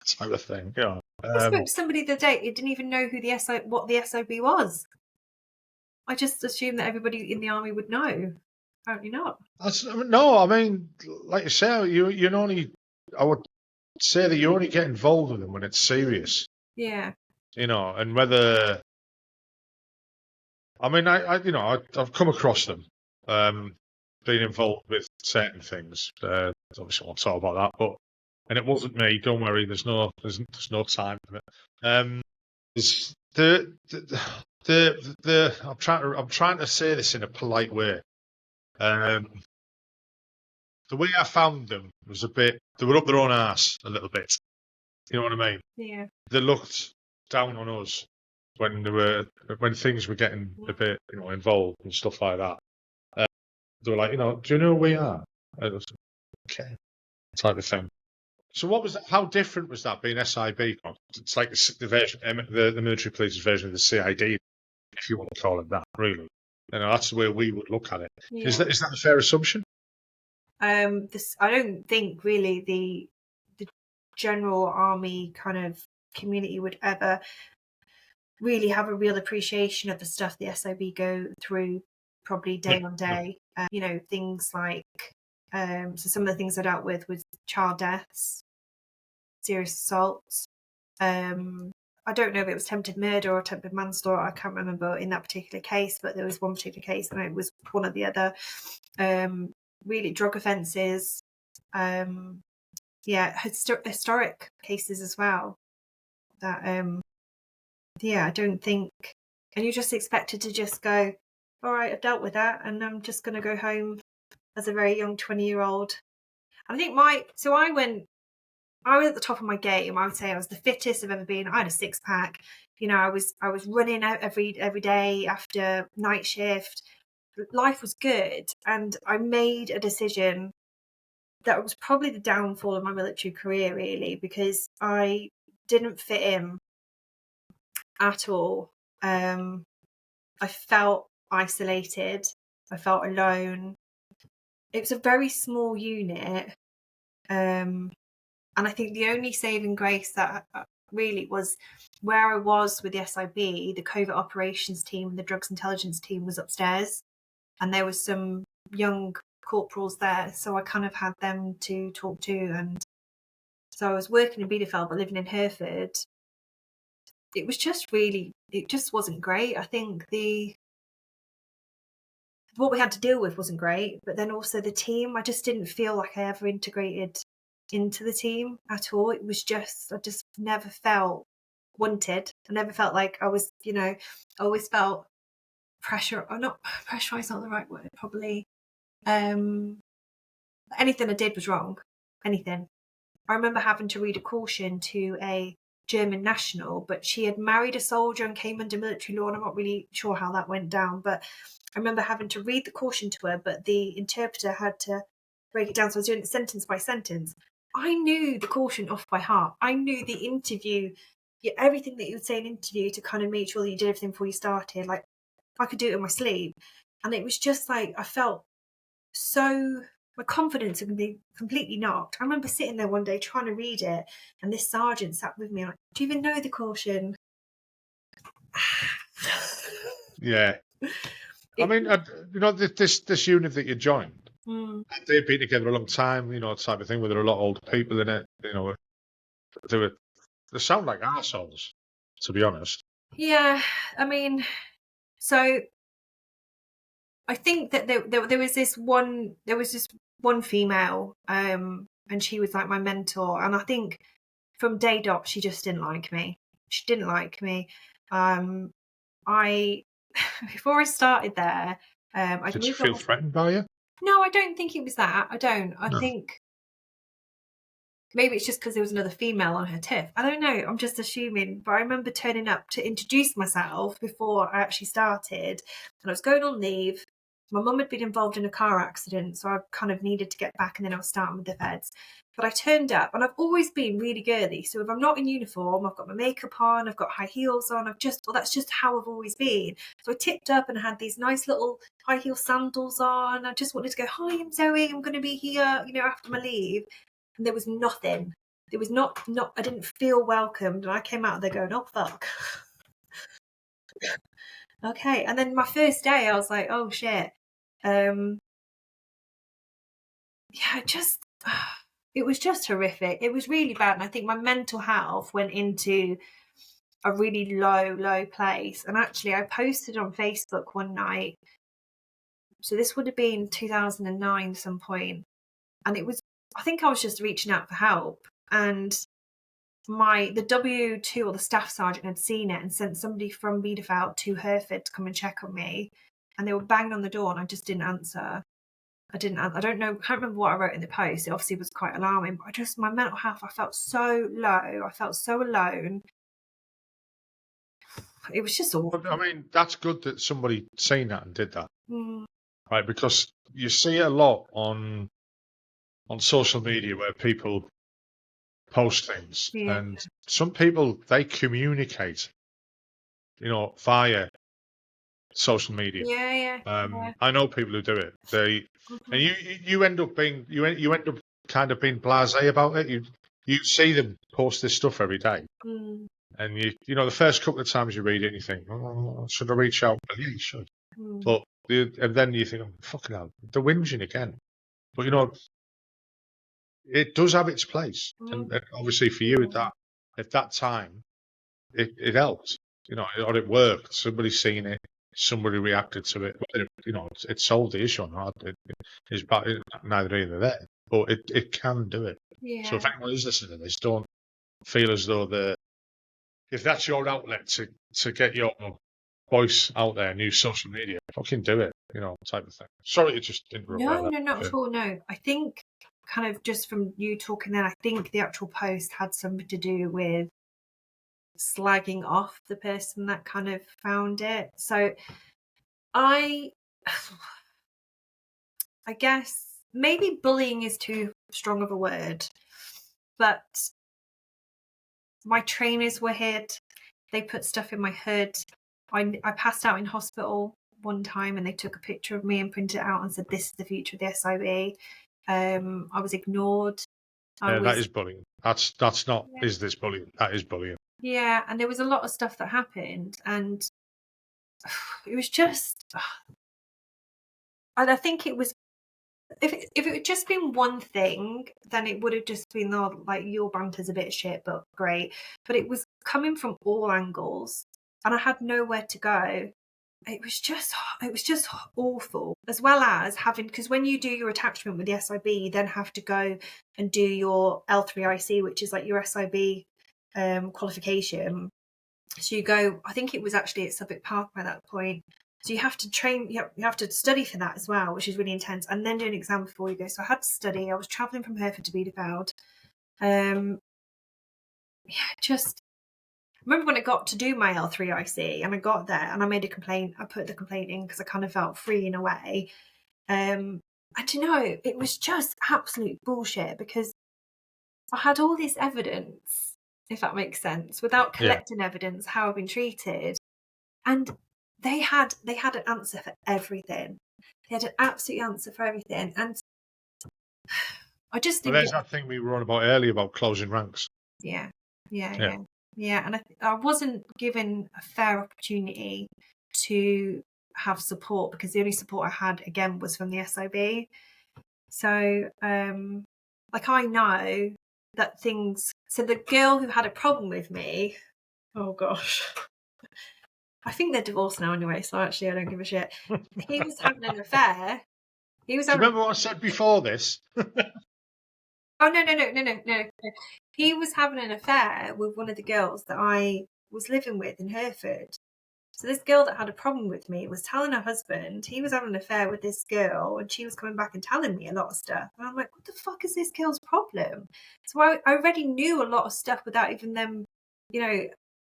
[SPEAKER 1] Type of thing. Yeah.
[SPEAKER 2] I spoke to somebody the other day who didn't even know what the SIB was. I just assumed that everybody in the army would know. Apparently not.
[SPEAKER 1] No, I mean, like you say, I would say that you only get involved with them when it's serious.
[SPEAKER 2] Yeah.
[SPEAKER 1] And whether, I mean, I've come across them, being involved with certain things. Obviously, I won't talk about that, and it wasn't me. Don't worry. There's no time for it. There's I'm trying to say this in a polite way. The way I found them was they were up their own arse a little bit. You know what I mean?
[SPEAKER 2] Yeah.
[SPEAKER 1] They looked down on us when things were getting a bit, involved and stuff like that. They were like, do you know who we are? I was, okay, type of thing. So what was that? How different was that being SIB? It's like the version, the military police's version of the CID, if you want to call it that. Really, that's the way we would look at it.
[SPEAKER 2] Yeah.
[SPEAKER 1] Is that a fair assumption?
[SPEAKER 2] I don't think really the general army kind of community would ever really have a real appreciation of the stuff the SIB go through, probably day on day. Things like so some of the things I dealt with was child deaths, serious assaults. I don't know if it was attempted murder or attempted manslaughter. I can't remember in that particular case, but there was one particular case, and it was one or the other. Really, drug offences. Historic cases as well. That I don't think, and you're just expected to just go, all right, I've dealt with that, and I'm just going to go home as a very young 20-year-old. And I think I was at the top of my game. I would say I was the fittest I've ever been. I had a 6-pack. I was running out every day after night shift. Life was good, and I made a decision that was probably the downfall of my military career, really, because I didn't fit in at all. I felt isolated. I felt alone. It was a very small unit. And I think the only saving grace that really was where I was with the SIB, the covert operations team, the drugs intelligence team was upstairs. And there was some young corporals there, so I kind of had them to talk to. And so I was working in Bielefeld but living in Hereford. It was just really, it just wasn't great. I think what we had to deal with wasn't great, but then also the team, I just didn't feel like I ever integrated into the team at all. It was just, I just never felt wanted. I never felt like I was, I always felt pressure, or not pressurized, not the right word, probably. Anything I did was wrong. Anything. I remember having to read a caution to a German national, but she had married a soldier and came under military law, and I'm not really sure how that went down, but I remember having to read the caution to her, but the interpreter had to break it down, so I was doing it sentence by sentence. I knew the caution off by heart. I knew the interview, everything that you would say in an interview to kind of make sure that you did everything before you started. Like, I could do it in my sleep. And it was just like, I felt so, my confidence had been completely knocked. I remember sitting there one day trying to read it, and this sergeant sat with me, like, do you even know the caution?
[SPEAKER 1] Yeah. I mean, this unit that you joined, they've been together a long time, type of thing, where there are a lot of older people in it, they sound like arseholes, to be honest.
[SPEAKER 2] Yeah, I mean, so I think that there was this one female, and she was like my mentor, and I think from day dot she just didn't like me. She didn't like me. I before I started there,
[SPEAKER 1] Did you feel threatened by you?
[SPEAKER 2] No, I don't think it was that. I don't. I think maybe it's just because there was another female on her TIFF. I don't know. I'm just assuming. But I remember turning up to introduce myself before I actually started, and I was going on leave. My mum had been involved in a car accident, so I kind of needed to get back, and then I was starting with the feds. But I turned up, and I've always been really girly. So if I'm not in uniform, I've got my makeup on, I've got high heels on. That's just how I've always been. So I tipped up and had these nice little high heel sandals on. I just wanted to go, hi, I'm Zoe. I'm going to be here, after my leave. And there was nothing. There was not. I didn't feel welcomed, and I came out there going, "Oh fuck." Okay, and then my first day, I was like, "Oh shit." It was just horrific. It was really bad, and I think my mental health went into a really low place. And actually, I posted on Facebook one night. So this would have been 2009, some point, and it was. I think I was just reaching out for help, and the W2 or the staff sergeant had seen it and sent somebody from Bielefeld to Hereford to come and check on me, and they were banging on the door, and I just didn't answer. I don't know. I can't remember what I wrote in the post. It obviously was quite alarming, but my mental health, I felt so low. I felt so alone. It was just awful.
[SPEAKER 1] I mean, that's good that somebody seen that and did that, right? Because you see it a lot on social media where people post things, and some people, they communicate, via social media.
[SPEAKER 2] Yeah.
[SPEAKER 1] I know people who do it. And you end up being you end up kind of being blasé about it. You see them post this stuff every day, and the first couple of times you read it, and you think, oh, should I reach out? Well, yeah, you should. But and then you think, oh, fucking hell, they're whinging again. But it does have its place, and obviously for you at that time, it helped. Or it worked. Somebody's seen it. Somebody reacted to it. It solved the issue or not. It's neither here nor there. But it can do it.
[SPEAKER 2] Yeah.
[SPEAKER 1] So if anyone is listening to this, don't feel as though if that's your outlet to get your voice out there and use social media, fucking do it. Type of thing. Sorry to just interrupt.
[SPEAKER 2] No, not at all. No, I think kind of just from you talking then, I think the actual post had something to do with slagging off the person that kind of found it. So I guess maybe bullying is too strong of a word, but my trainers were hit. They put stuff in my hood. I passed out in hospital one time, and they took a picture of me and printed it out and said, "This is the future of the SIB." I was ignored.
[SPEAKER 1] That is bullying. That's not. Yeah. Is this bullying? That is bullying.
[SPEAKER 2] Yeah, and there was a lot of stuff that happened, and it was just. And I think it was if it had just been one thing, then it would have just been, oh, like, your banter's a bit shit, but great. But it was coming from all angles, and I had nowhere to go. It was just awful. As well as having, because when you do your attachment with the SIB, you then have to go and do your L3IC, which is like your SIB qualification. So you go, I think it was actually at Suffolk Park by that point. So you have to train, you have to study for that as well, which is really intense, and then do an exam before you go. So I had to study. I was travelling from Hereford to Bielefeld. Just remember when I got to do my L3IC and I got there and I made a complaint. I put the complaint in because I kind of felt free in a way. And you know, it was just absolute bullshit because I had all this evidence, if that makes sense, without collecting evidence how I've been treated. And they had an answer for everything. They had an absolute answer for everything. And I just
[SPEAKER 1] Well,
[SPEAKER 2] didn't.
[SPEAKER 1] there's that thing we were on about earlier about closing ranks.
[SPEAKER 2] Yeah. And I wasn't given a fair opportunity to have support because the only support I had again was from the SIB. So like, I know that things. So the girl who had a problem with me, oh gosh, I think they're divorced now anyway, so actually I don't give a shit. He was having an affair.
[SPEAKER 1] Do you remember what I said before this?
[SPEAKER 2] Oh, no. He was having an affair with one of the girls that I was living with in Hereford. So this girl that had a problem with me was telling her husband he was having an affair with this girl, and she was coming back and telling me a lot of stuff. And I'm like, what the fuck is this girl's problem? So I already knew a lot of stuff without even them, you know.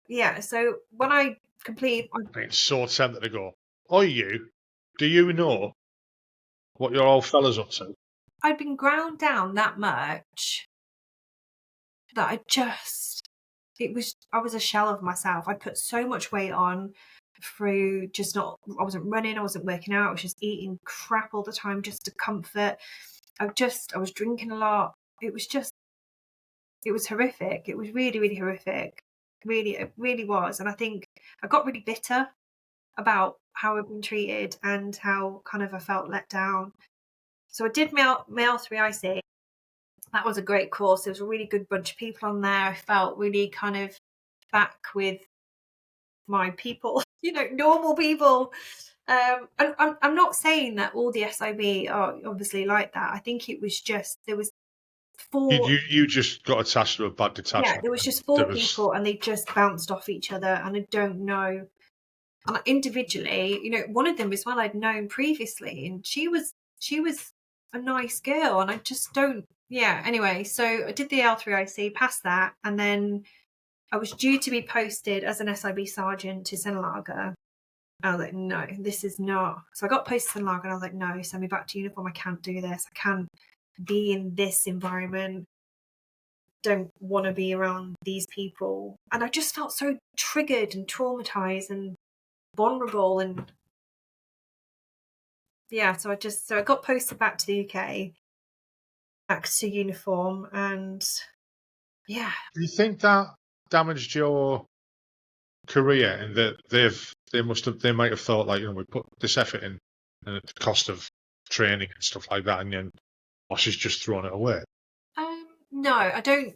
[SPEAKER 2] Yeah, so when I completed...
[SPEAKER 1] It's so tempted to go, do you know what your old fella's up to?
[SPEAKER 2] I'd been ground down that much that I was a shell of myself. I put so much weight on through I wasn't running, I wasn't working out, I was just eating crap all the time just to comfort. I was drinking a lot. It was horrific. It was really, really horrific. It really was. And I think I got really bitter about how I've been treated and how kind of I felt let down. So I did my L3IC. That was a great course. There was a really good bunch of people on there. I felt really kind of back with my people, normal people. And I'm not saying that all the SIB are obviously like that. I think it was just, there was 4.
[SPEAKER 1] You just got attached to a bad detachment.
[SPEAKER 2] Yeah, there was just 4 people and they just bounced off each other, and I don't know. And individually, one of them as well I'd known previously, and she was a nice girl, and I just don't. Yeah. Anyway, so I did the L3IC, passed that, and then I was due to be posted as an SIB sergeant to Senlager. I was like, no, this is not. So I got posted to Senlager, and I was like, no, send me back to uniform. I can't do this. I can't be in this environment. Don't want to be around these people. And I just felt so triggered and traumatized and vulnerable, and yeah, so I got posted back to the UK, back to uniform, and yeah.
[SPEAKER 1] Do you think that damaged your career, and that they might have thought, like, we put this effort in and at the cost of training and stuff like that, and then she's just thrown it away?
[SPEAKER 2] No, I don't.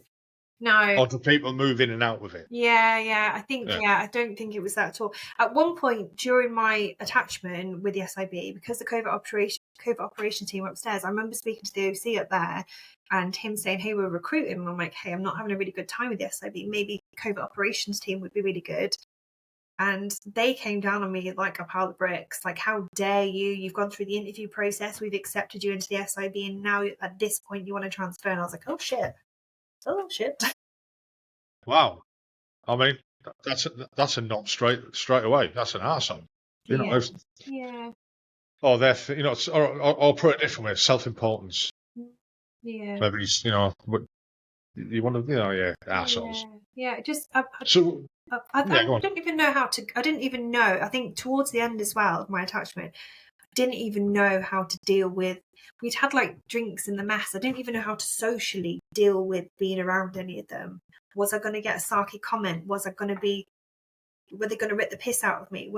[SPEAKER 2] No.
[SPEAKER 1] Or do people move in and out with it?
[SPEAKER 2] Yeah. I think, I don't think it was that at all. At one point during my attachment with the SIB, because the covert operation team were upstairs, I remember speaking to the OC up there and him saying, hey, we're recruiting. And I'm like, hey, I'm not having a really good time with the SIB. Maybe covert operations team would be really good. And they came down on me like a pile of bricks. Like, how dare you? You've gone through the interview process. We've accepted you into the SIB. And now at this point you want to transfer. And I was like, oh, shit.
[SPEAKER 1] Wow. I mean, that's a knock straight away. That's an arsehole.
[SPEAKER 2] Yeah.
[SPEAKER 1] Or they're, or put it a different way, self-importance.
[SPEAKER 2] Yeah.
[SPEAKER 1] Maybe he's, you want to, assholes.
[SPEAKER 2] Yeah.
[SPEAKER 1] Go on.
[SPEAKER 2] I didn't even know. I think towards the end as well of my attachment, I didn't even know how to deal with. We'd had like drinks in the mess. I didn't even know how to socially deal with being around any of them. Was I going to get a sarky comment? Were they going to rip the piss out of me?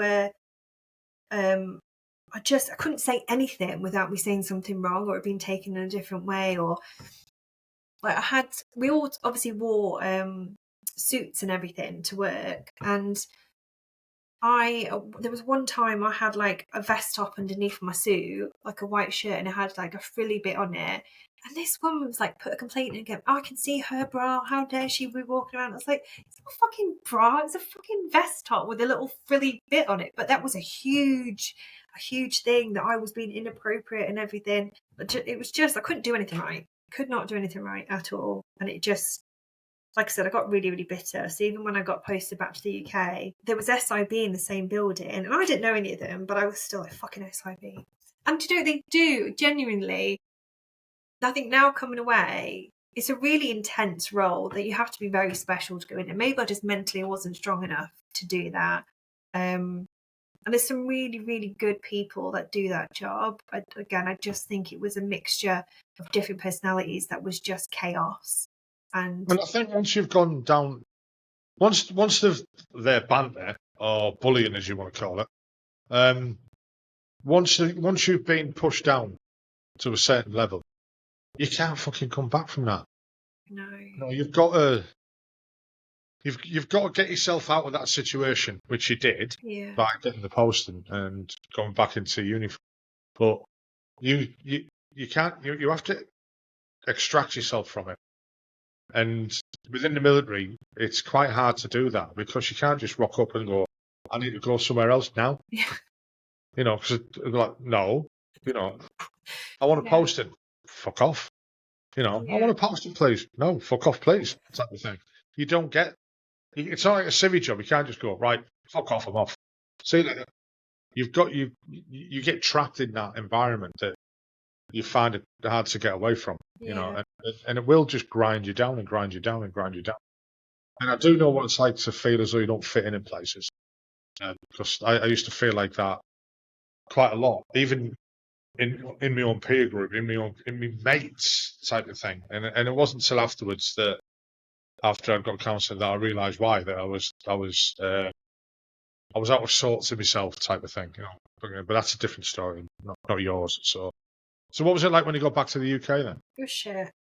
[SPEAKER 2] I I couldn't say anything without me saying something wrong or it being taken in a different way. Or like we all obviously wore suits and everything to work, and there was one time I had like a vest top underneath my suit, like a white shirt, and it had like a frilly bit on it. And this woman was like, put a complaint in again. Oh, I can see her bra. How dare she be walking around? I was like, it's not a fucking bra. It's a fucking vest top with a little frilly bit on it. But that was a huge thing that I was being inappropriate and everything. But it was just, I couldn't do anything right. Could not do anything right at all. And it just, like I said, I got really, really bitter. So even when I got posted back to the UK, there was SIB in the same building. And I didn't know any of them, but I was still like, fucking SIB. And you know what they do? Genuinely, I think now coming away, it's a really intense role that you have to be very special to go in. And maybe I just mentally wasn't strong enough to do that. And there's some really, really good people that do that job. I just think it was a mixture of different personalities that was just chaos. And
[SPEAKER 1] I think once you've gone down, once their banter or bullying, as you want to call it, once you've been pushed down to a certain level, you can't fucking come back from that.
[SPEAKER 2] No,
[SPEAKER 1] you've got to get yourself out of that situation, which you did by getting the posting and going back into uniform. But you can't. You have to extract yourself from it. And within the military, it's quite hard to do that because you can't just rock up and go, I need to go somewhere else now.
[SPEAKER 2] Yeah.
[SPEAKER 1] Because like, no, I want to post it. Fuck off. I want to post it, please. No, fuck off, please. Type of thing. You don't get. It's not like a civvy job. You can't just go, right, fuck off, I'm off. See you later. You get trapped in that environment that you find it hard to get away from, and it will just grind you down and grind you down and grind you down. And I do know what it's like to feel as though you don't fit in places, because I used to feel like that quite a lot, even in my own peer group, in my mates type of thing. And it wasn't until afterwards that, after I got counselling, that I realised why, that I was out of sorts of myself type of thing, But that's a different story, not yours. So what was it like when you got back to the UK then?
[SPEAKER 2] It was shit.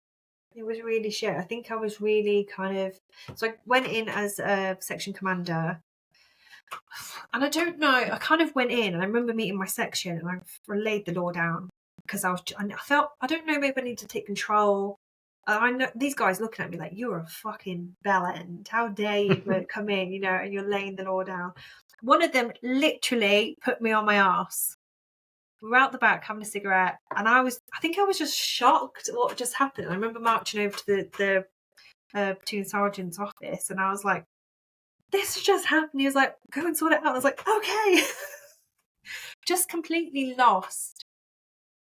[SPEAKER 2] It was really shit. I think I was really so I went in as a section commander, and I don't know, I kind of went in and I remember meeting my section and I laid the law down because I felt, I don't know, maybe I need to take control. I know these guys looking at me like, you're a fucking bellend. How dare you come in, and you're laying the law down. One of them literally put me on my arse. We were out the back having a cigarette, and I think I was just shocked at what just happened. I remember marching over to the platoon sergeant's office, and I was like, this just happened. He was like, go and sort it out. I was like, okay. Just completely lost.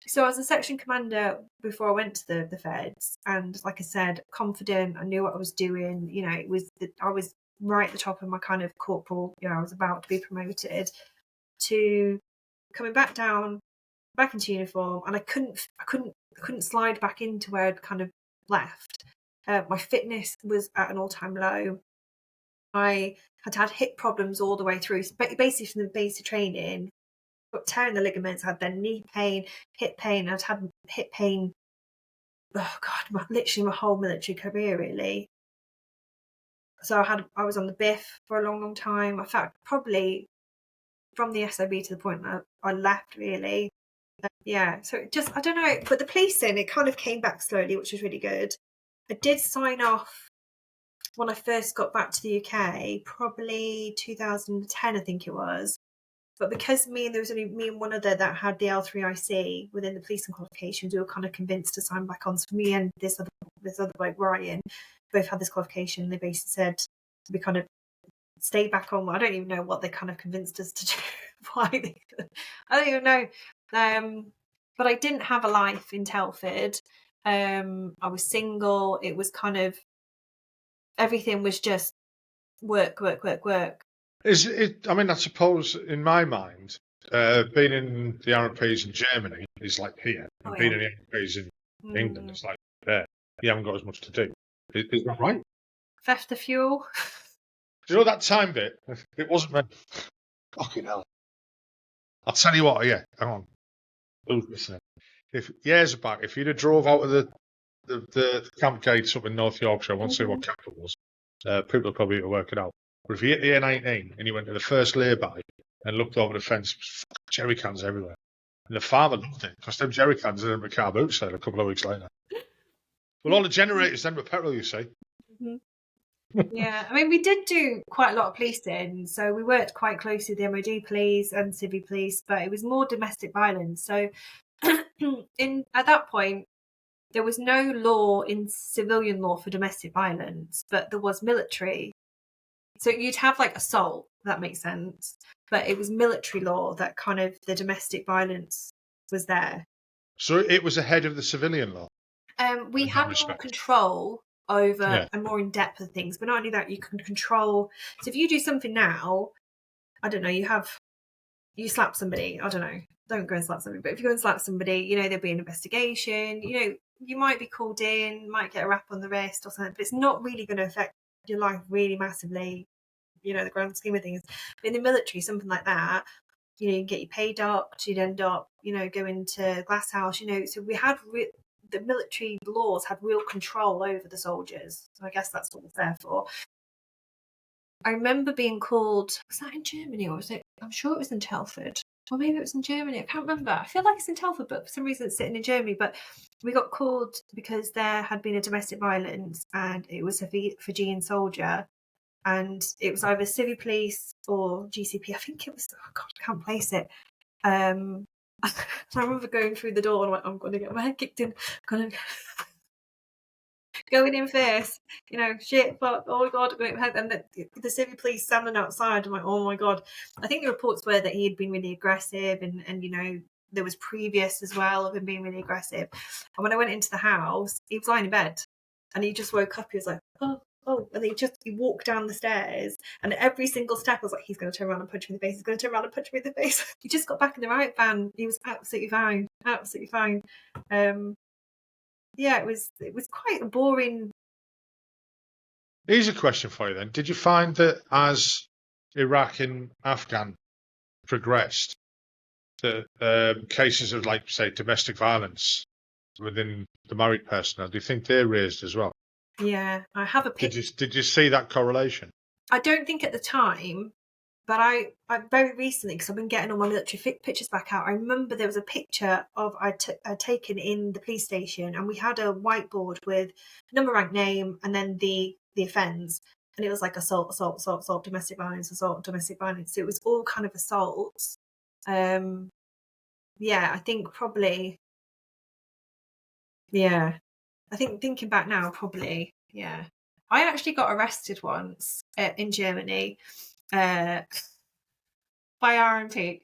[SPEAKER 2] So I was a section commander before I went to the feds, and like I said, confident. I knew what I was doing. I was right at the top of my kind of corporal. I was about to be promoted to coming back down, back into uniform, and I couldn't slide back into where I'd kind of left. My fitness was at an all-time low. I had hip problems all the way through, basically from the basic training. Got tearing the ligaments, I had then knee pain, hip pain. I'd had hip pain, oh God, literally my whole military career, really. So I was on the biff for a long, long time. In fact, probably from the SIB to the point that I left, really. So it just, I don't know, but the policing, it kind of came back slowly, which was really good. I did sign off when I first got back to the UK, probably 2010, I think it was. But because there was only me and one other that had the L3IC within the policing qualifications, we were kind of convinced to sign back on. So me and this other bloke, Ryan, both had this qualification. They basically said we kind of stay back on. I don't even know what they kind of convinced us to do. Why? I don't even know. But I didn't have a life in Telford. I was single. It was kind of, everything was just work.
[SPEAKER 1] Is it? I mean, I suppose in my mind, being in the RPs in Germany is like here, and being in the RPs in England is like there. You haven't got as much to do. Is that right?
[SPEAKER 2] Theft of fuel.
[SPEAKER 1] Do you know that time bit? It wasn't meant. Fucking hell. I'll tell you what. Yeah, hang on. Who's listening? If years back, if you'd have drove out of the camp gates up in North Yorkshire, I won't say what camp it was. People probably would work it out. But if you hit the A19 and you went to the first lay-by and looked over the fence, jerry cans everywhere. And the farmer loved it because them jerry cans are in the car boot sale a couple of weeks later. Well, all the generators then were petrol, you see.
[SPEAKER 2] Mm-hmm. Yeah, I mean, we did do quite a lot of policing, so we worked quite closely with the MOD police and civil police, but it was more domestic violence. So, at that point, there was no law in civilian law for domestic violence, but there was military. So you'd have like assault, if that makes sense, but it was military law that kind of the domestic violence was there.
[SPEAKER 1] So it was ahead of the civilian law.
[SPEAKER 2] We had more control over and more in depth of things, but not only that, you can control. So if you do something now, I don't know, you slap somebody, I don't know, don't go and slap somebody, but if you go and slap somebody, you know, there'll be an investigation, you know, you might be called in, might get a rap on the wrist or something, but it's not really going to affect your life really massively, you know, the grand scheme of things. But in the military, something like that, you know, you get your pay docked, you'd end up, you know, going to glass house, you know, so we had the military laws had real control over the soldiers. So I guess that's what it's there for. I remember being called, was that in Germany or was it? I'm sure it was in Telford. Or maybe it was in Germany. I can't remember. I feel like it's in Telford, but for some reason it's sitting in Germany. But we got called because there had been a domestic violence and it was a Fijian soldier. And it was either civil police or GCP. I think it was, oh God, I can't place it. I remember going through the door and I went, I'm going to get my head kicked in. Going in first, you know, shit, fuck, oh my God. And the civil police standing outside. I'm like, oh my God. I think the reports were that he had been really aggressive and you know, there was previous as well of him being really aggressive. And when I went into the house, he was lying in bed and he just woke up. He was like, oh, and he walked down the stairs and every single step I was like, he's going to turn around and punch me in the face. He's going to turn around and punch me in the face. He just got back in the right van. He was absolutely fine. Absolutely fine. Yeah, it was quite a boring.
[SPEAKER 1] Here's a question for you then. Did you find that as Iraq and Afghan progressed, the cases of, like, say, domestic violence within the married personnel, do you think they're raised as well?
[SPEAKER 2] Yeah, I have a picture.
[SPEAKER 1] Did you see that correlation?
[SPEAKER 2] I don't think at the time, but I very recently, because I've been getting all my military pictures back out, I remember there was a picture of I'd taken in the police station, and we had a whiteboard with number, rank, name, and then the offence, and it was like assault, domestic violence, assault, domestic violence. So it was all kind of assaults. Yeah, I think probably. Yeah, I think thinking back now, probably. Yeah, I actually got arrested once in Germany. By RMP.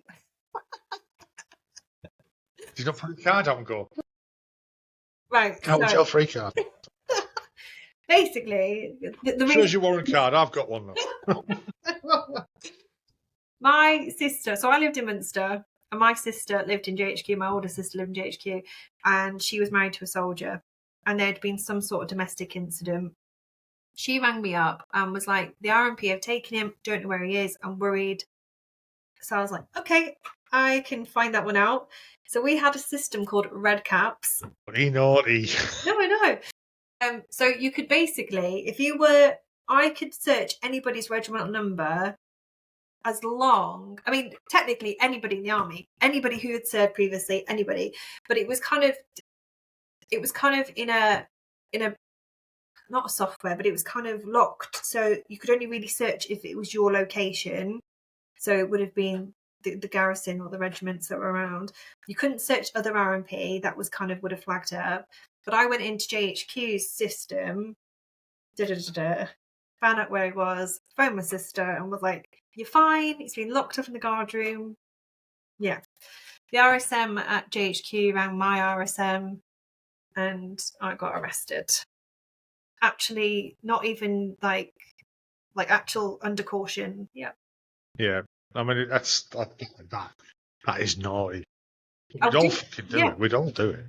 [SPEAKER 1] Did you not put your card out and go?
[SPEAKER 2] Right.
[SPEAKER 1] What's your free card?
[SPEAKER 2] Basically, the
[SPEAKER 1] shows your warrant card. I've got one though.
[SPEAKER 2] My sister. So I lived in Munster, and my sister lived in JHQ. My older sister lived in JHQ, and she was married to a soldier. And there'd been some sort of domestic incident. She rang me up and was like, "The RMP have taken him. Don't know where he is. I'm worried." So I was like, okay, I can find that one out. So we had a system called Red Caps.
[SPEAKER 1] Naughty.
[SPEAKER 2] No, I know. So you could basically, I could search anybody's regimental number as long, I mean, technically anybody in the army, anybody who had served previously, anybody, but it was kind of in a not a software, but it was kind of locked. So you could only really search if it was your location. So it would have been the garrison or the regiments that were around. You couldn't search other RMP. That was kind of would have flagged up. But I went into JHQ's system, found out where he was, phoned my sister and was like, "You're fine. He's been locked up in the guard room." Yeah. The RSM at JHQ rang my RSM and I got arrested. Actually, not even like actual under caution. Yeah.
[SPEAKER 1] Yeah, I mean that is naughty. We don't fucking do it. We don't do it.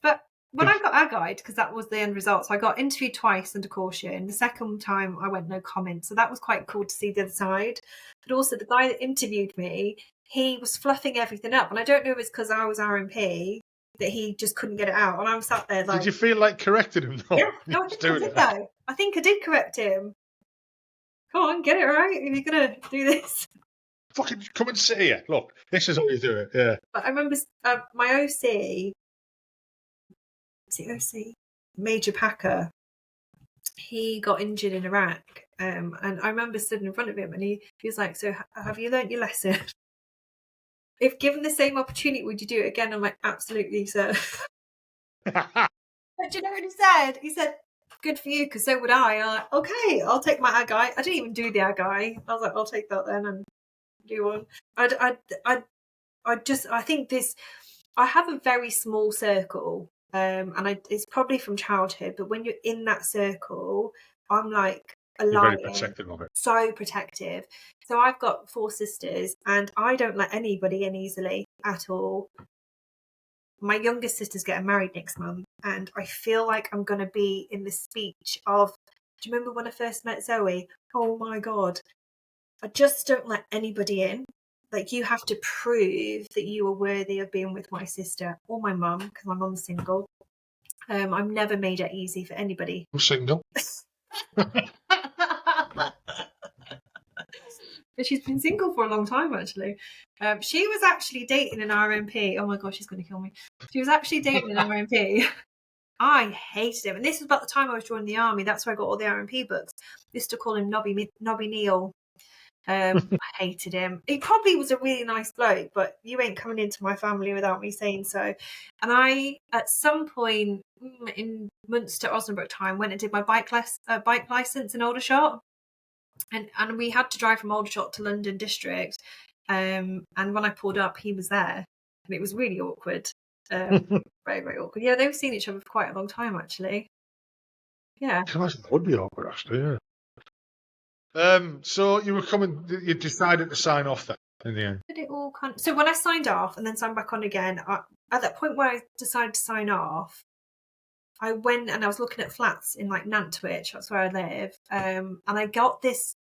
[SPEAKER 2] But when I got aggied, because that was the end result, so I got interviewed twice under caution. The second time I went no comment, so that was quite cool to see the other side. but also the guy that interviewed me, he was fluffing everything up, and I don't know if it's because I was RMP that he just couldn't get it out, and I was sat there like.
[SPEAKER 1] Did you feel like correcting him though?
[SPEAKER 2] Yeah, no, I think I did though. I think I did correct him. Come on, get it right if you're gonna do this.
[SPEAKER 1] Fucking come and sit here. Look, this is how you do it. Yeah.
[SPEAKER 2] But I remember my OC, Major Packer. He got injured in Iraq, and I remember sitting in front of him, and he was like, "So, have you learnt your lesson? If given the same opportunity, would you do it again?" I'm like, "Absolutely, sir." But do you know what he said? He said, "Good for you, because so would I." And I'm like, "Okay, I'll take my ag I didn't even do the ag I was like, "I'll take that then and do one." I think this. I have a very small circle, and it's probably from childhood. But when you're in that circle, I'm like a lion,
[SPEAKER 1] you're very protective of it.
[SPEAKER 2] So protective. So I've got 4 sisters, and I don't let anybody in easily at all. My youngest sister's getting married next month, and I feel like I'm going to be in the speech of, do you remember when I first met Zoe? Oh my God. I just don't let anybody in. Like, you have to prove that you are worthy of being with my sister or my mum, because my mum's single. I've never made it easy for anybody.
[SPEAKER 1] I'm single.
[SPEAKER 2] But she's been single for a long time, actually. She was actually dating an RMP. Oh my God, she's going to kill me. She was actually dating an RMP. I hated him. And this was about the time I was joining the army. That's where I got all the RMP books. I used to call him Nobby Neil. I hated him. He probably was a really nice bloke, but you ain't coming into my family without me saying so. And I, at some point in Munster, Osnabrück time, went and did my bike license in Aldershot. And we had to drive from Aldershot to London District. And when I pulled up, he was there. And it was really awkward. Very, very awkward. Yeah, they've seen each other for quite a long time, actually. Yeah.
[SPEAKER 1] That would be awkward, actually, yeah. So you decided to sign off then in the end.
[SPEAKER 2] Did it all so when I signed off and then signed back on again, at that point where I decided to sign off, I went and I was looking at flats in like Nantwich, that's where I live, and I got this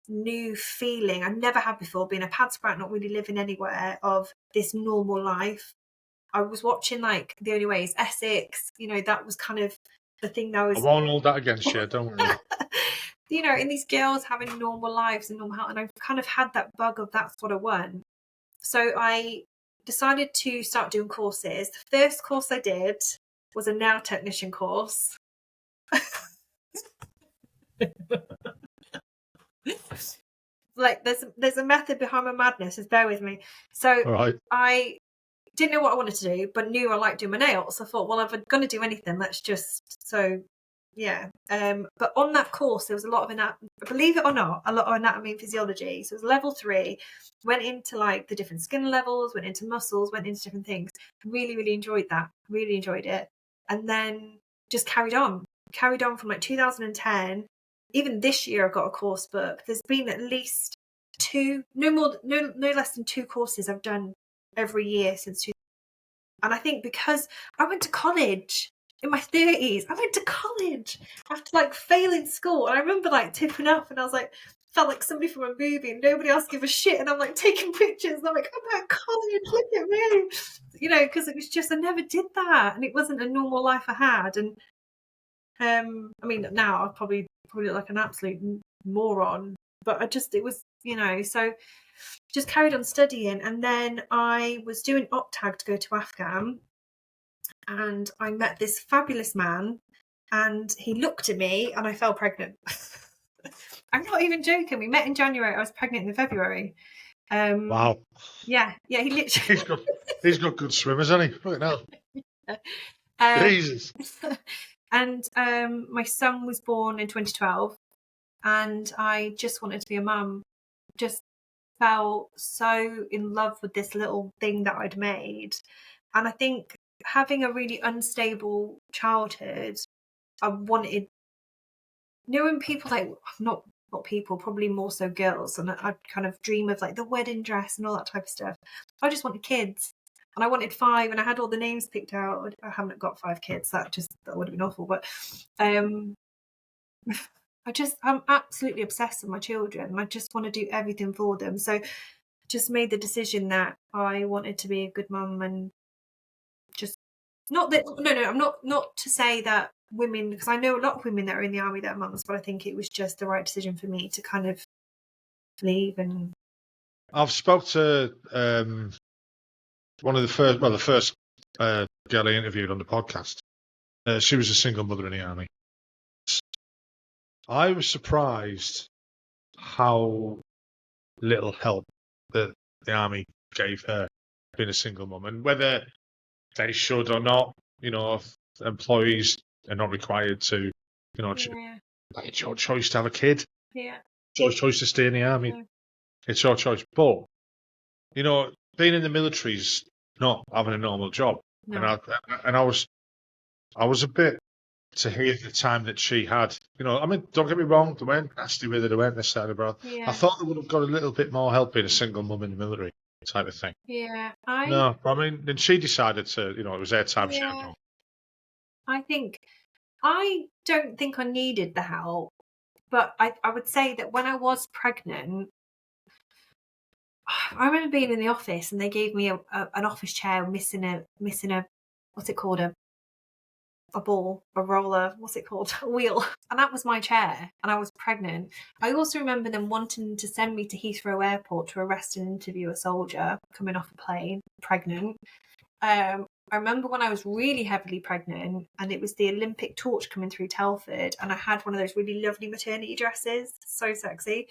[SPEAKER 2] new feeling I never had before, being a pad sprat, not really living anywhere, of this normal life. I was watching like The Only Way is Essex, that was kind of the thing that was.
[SPEAKER 1] I won't hold that against you, don't worry.
[SPEAKER 2] In these girls having normal lives and normal health, and I've kind of had that bug of that's what I want. So I decided to start doing courses. The first course I did was a nail technician course. Like there's a method behind my madness, just bear with me. So right. I didn't know what I wanted to do, but knew I liked doing my nails. So I thought, well, if I'm going to do anything, let's just, so yeah. But on that course, there was a lot of anatomy, believe it or not, a lot of anatomy and physiology. So it was level 3, went into like the different skin levels, went into muscles, went into different things. Really, really enjoyed that. Really enjoyed it. And then just carried on from like 2010. Even this year, I've got a course book. There's been at least 2, no less than 2 courses I've done every year since 2000. And I think because I went to college in my 30s, I went to college after like failing school, and I remember like tipping up, and I was like, felt like somebody from a movie, and nobody else gave a shit, and I'm like taking pictures, and I'm like, I'm at college, look at me, because it was just, I never did that, and it wasn't a normal life I had. And I mean, now I probably look like an absolute moron, but it was, so just carried on studying. And then I was doing OPTAG to go to Afghan, and I met this fabulous man, and he looked at me and I fell pregnant. I'm not even joking. We met in January. I was pregnant in February.
[SPEAKER 1] Wow.
[SPEAKER 2] Yeah, he literally.
[SPEAKER 1] he's got good swimmers, hasn't he? Right now. Jesus.
[SPEAKER 2] And my son was born in 2012, and I just wanted to be a mum. Just felt so in love with this little thing that I'd made. And I think having a really unstable childhood, I wanted, when people like, not people, probably more so girls, and I'd kind of dream of like the wedding dress and all that type of stuff. I just wanted kids. And I wanted 5, and I had all the names picked out. I haven't got 5 kids. That would have been awful. But I I'm absolutely obsessed with my children. I just want to do everything for them. So just made the decision that I wanted to be a good mum, and just not that no, I'm not to say that women, because I know a lot of women that are in the army that are mums, but I think it was just the right decision for me to kind of leave. And
[SPEAKER 1] I've spoke to one of the first girl I interviewed on the podcast. She was a single mother in the army. I was surprised how little help the army gave her being a single mum, and whether they should or not. If employees are not required to, it's your choice to have a kid.
[SPEAKER 2] Yeah.
[SPEAKER 1] It's your choice to stay in the army. Yeah. It's your choice. But, being in the military is not having a normal job. No. And I was a bit to hear the time that she had. Don't get me wrong, they weren't nasty with her, they weren't this side of her. Yeah. I thought they would have got a little bit more help being a single mum in the military type of thing.
[SPEAKER 2] Yeah.
[SPEAKER 1] Then she decided to, it was their time.
[SPEAKER 2] Yeah. I don't think I needed the help, but I would say that when I was pregnant, I remember being in the office and they gave me an office chair missing a what's it called, a ball, a roller, what's it called, a wheel, and that was my chair, and I was pregnant. I also remember them wanting to send me to Heathrow Airport to arrest and interview a soldier coming off a plane, pregnant. I remember when I was really heavily pregnant and it was the Olympic torch coming through Telford, and I had one of those really lovely maternity dresses, so sexy,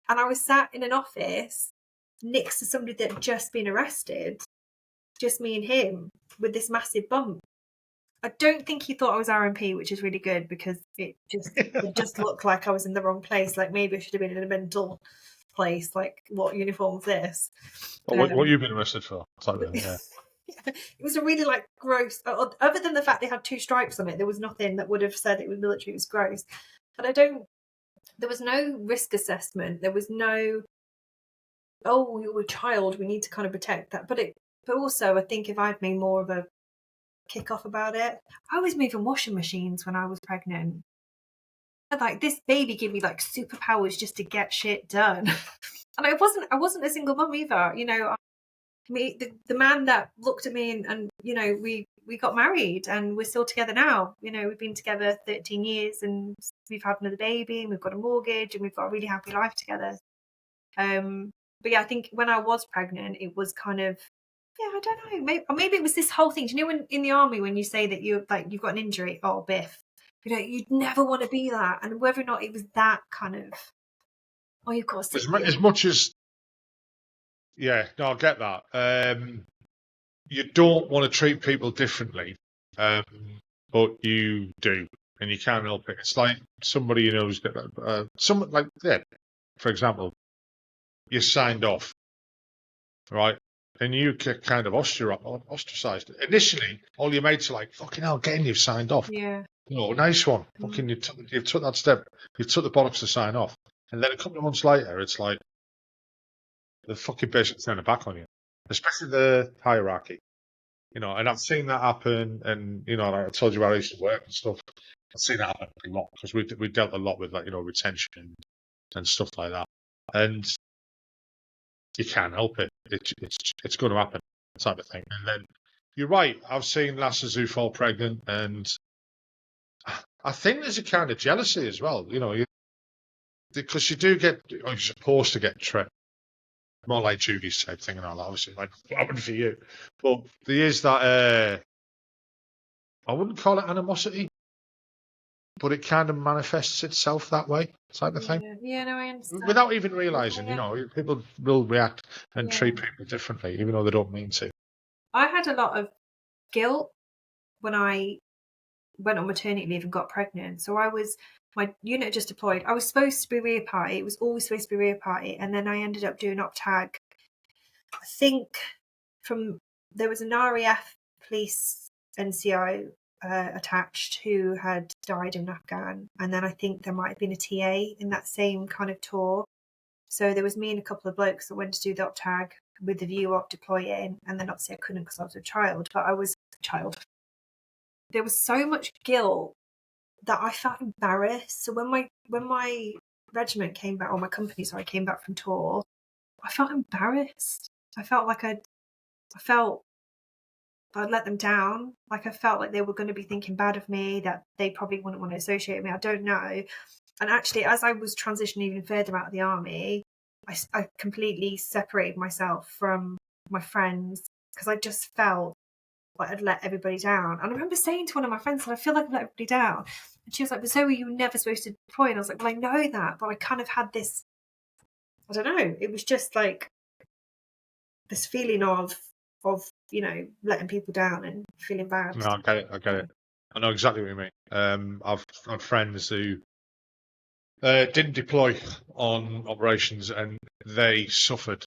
[SPEAKER 2] and I was sat in an office next to somebody that had just been arrested, just me and him, with this massive bump. I don't think he thought I was RMP, which is really good, because it just looked like I was in the wrong place. Like maybe I should have been in a mental place. Like, what uniform is this?
[SPEAKER 1] What have you been arrested for? Yeah.
[SPEAKER 2] It was a really gross. Other than the fact they had 2 stripes on it, there was nothing that would have said it was military. It was gross. But there was no risk assessment. There was no, oh, you're a child, we need to kind of protect that. But also, I think if I'd made more of a kick off about it, I was moving washing machines when I was pregnant. This baby gave me superpowers just to get shit done. And I wasn't a single mum either. The man that looked at me and we got married and we're still together now. We've been together 13 years and we've had another baby and we've got a mortgage and we've got a really happy life together. But yeah, I think when I was pregnant, it was kind of, I don't know, maybe it was this whole thing. Do you know when in the army when you say that you've got an injury, oh, Biff, you'd never want to be that, and whether or not it was that kind of, oh, you've got to
[SPEAKER 1] as much as, yeah, no, I get that. You don't want to treat people differently, but you do, and you can't help it. It's like somebody who's for example, you signed off, right? And you get kind of ostracized. Initially, all your mates are like, fucking hell, again, you've signed off.
[SPEAKER 2] Yeah.
[SPEAKER 1] Nice one. Fucking, you've took that step. You've took the bollocks to sign off. And then a couple of months later, it's like, the fucking basically turning back on you. Especially the hierarchy. And I've seen that happen. And, I told you where I used to work and stuff. I've seen that happen a lot. Because we dealt a lot with, retention and stuff like that. And you can't help it. It's going to happen, type of thing. And then you're right. I've seen lasses who fall pregnant, and I think there's a kind of jealousy as well. Because you do get, you're supposed to get tripped, more like Judy's type thing and all that. Obviously, like what happened for you, but there is that. I wouldn't call it animosity, but it kind of manifests itself that way, type of thing.
[SPEAKER 2] Yeah, no, I understand.
[SPEAKER 1] Without even realising, people will react and treat people differently, even though they don't mean to.
[SPEAKER 2] I had a lot of guilt when I went on maternity leave and got pregnant. So my unit just deployed. I was supposed to be rear party. It was always supposed to be rear party. And then I ended up doing op-tag. I think there was an RAF police NCO attached who had died in Afghan, and then I think there might have been a TA in that same kind of tour. So there was me and a couple of blokes that went to do the op-tag with the view of deploying, and then obviously I couldn't because I was a child, but I was a child. There was so much guilt that I felt embarrassed. So when my regiment came back, or my company, sorry, came back from tour, I felt embarrassed. I felt like I'd let them down. Like I felt like they were going to be thinking bad of me, that they probably wouldn't want to associate with me. I don't know. And actually, as I was transitioning even further out of the army, I completely separated myself from my friends because I just felt like I'd let everybody down. And I remember saying to one of my friends, I feel like I've let everybody down. And she was like, but Zoe, you were never supposed to deploy. And I was like, well, I know that, but I kind of had this, I don't know, it was just like this feeling of letting people down and feeling bad.
[SPEAKER 1] No, I get it. I know exactly what you mean. I've had friends who didn't deploy on operations, and they suffered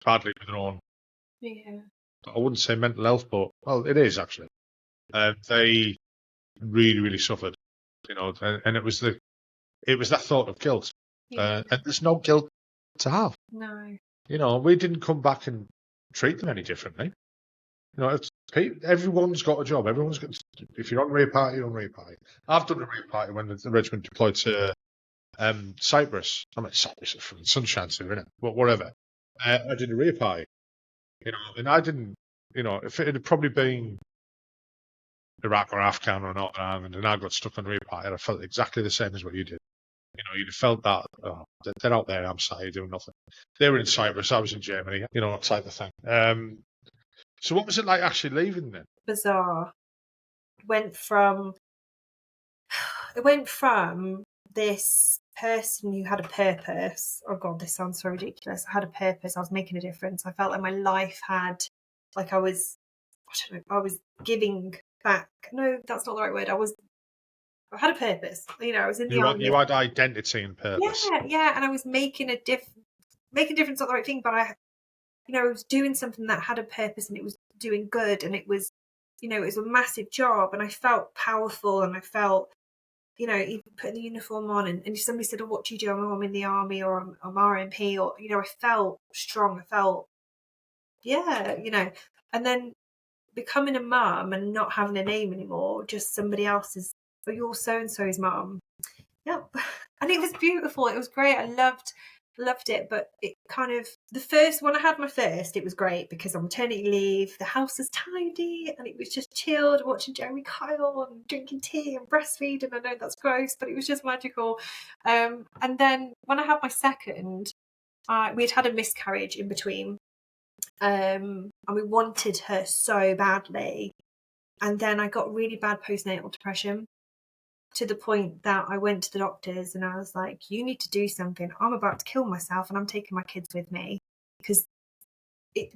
[SPEAKER 1] badly with their own.
[SPEAKER 2] Yeah.
[SPEAKER 1] I wouldn't say mental health, but well, it is actually. They really, really suffered, and it was that thought of guilt, and there's no guilt to have.
[SPEAKER 2] No.
[SPEAKER 1] We didn't come back and treat them any differently. Everyone's got a job. Everyone's got. If you're on rear party, you're on rear party. I've done a rear party when the regiment deployed to Cyprus. I mean, Cyprus is from Sunshine, isn't it? But whatever. I did a rear party, and I didn't. If it had probably been Iraq or Afghan or Northern Ireland, and I got stuck on rear party, I felt exactly the same as what you did. You'd have felt that they're out there. I'm sat here doing nothing. They were in Cyprus. I was in Germany. That type of thing. So what was it like actually leaving then?
[SPEAKER 2] Bizarre. It went from this person who had a purpose. Oh God, this sounds so ridiculous. I had a purpose. I was making a difference. I felt like my life had, like I was giving back. No, that's not the right word. I had a purpose. I was in the army.
[SPEAKER 1] You had identity and purpose.
[SPEAKER 2] Yeah, and I was making a difference. Not the right thing, but I was doing something that had a purpose, and it was doing good, and it was, it was a massive job, and I felt powerful, and I felt, even putting the uniform on, and if somebody said, "Oh, what do you do?" I'm in the army, or I'm RMP, or I felt strong. I felt, and then becoming a mum and not having a name anymore, just somebody else's. Oh, you're so and so's mum. Yep. And it was beautiful. It was great. I loved it, but it kind of, when I had my first, it was great because on maternity leave, the house was tidy and it was just chilled, watching Jeremy Kyle and drinking tea and breastfeeding. I know that's gross, but it was just magical. And then when I had my second, we had a miscarriage in between, and we wanted her so badly. And then I got really bad postnatal depression, to the point that I went to the doctors and I was like, you need to do something. I'm about to kill myself and I'm taking my kids with me.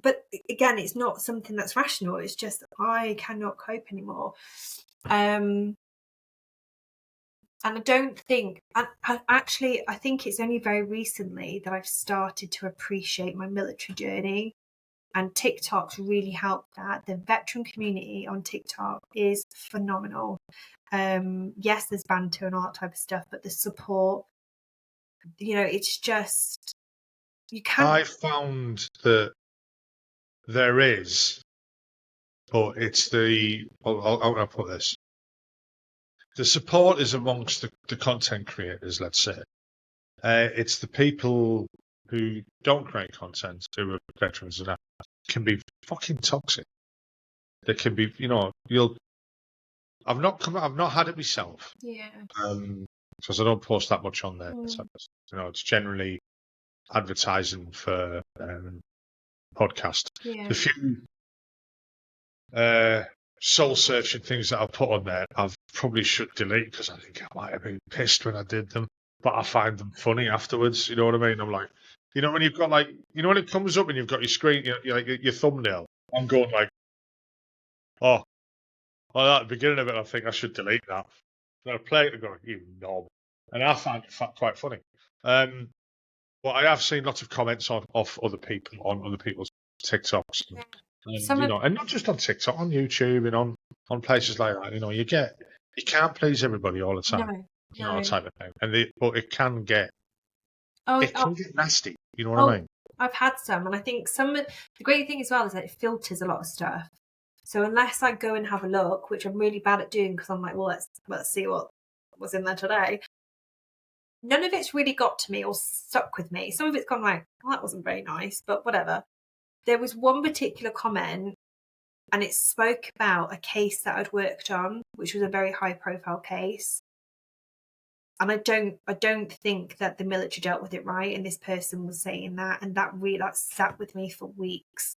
[SPEAKER 2] But again, it's not something that's rational. It's just I cannot cope anymore. And I don't think, I think it's only very recently that I've started to appreciate my military journey. And TikTok's really helped that. The veteran community on TikTok is phenomenal. Yes, there's banter and all that type of stuff, but the support, it's just, you can't.
[SPEAKER 1] I found that there is, but it's I'll put this. The support is amongst the content creators, let's say. It's the people who don't create content, who are veterans and that, can be fucking toxic. They can be, I've not had it myself.
[SPEAKER 2] Yeah.
[SPEAKER 1] Because I don't post that much on there. It's generally advertising for podcast.
[SPEAKER 2] Yeah.
[SPEAKER 1] The few soul searching things that I put on there, I probably should delete because I think I might have been pissed when I did them, but I find them funny afterwards. You know what I mean? I'm like, when you've got when it comes up and you've got your screen, your thumbnail. I'm going like, oh. Well, at the beginning of it, I think I should delete that. And I play it and go, you knob. And I find it quite funny. But I have seen lots of comments off other people on other people's TikToks. And not just on TikTok, on YouTube and on places like that. You can't please everybody all the time.
[SPEAKER 2] No.
[SPEAKER 1] Type of thing. But it can get get nasty. You know what I mean?
[SPEAKER 2] I've had some, and I think the great thing as well is that it filters a lot of stuff. So unless I go and have a look, which I'm really bad at doing because I'm like, well, let's see what was in there today. None of it's really got to me or stuck with me. Some of it's gone like, well, that wasn't very nice, but whatever. There was one particular comment, and it spoke about a case that I'd worked on, which was a very high profile case. And I don't think that the military dealt with it right. And this person was saying that, and that really sat with me for weeks.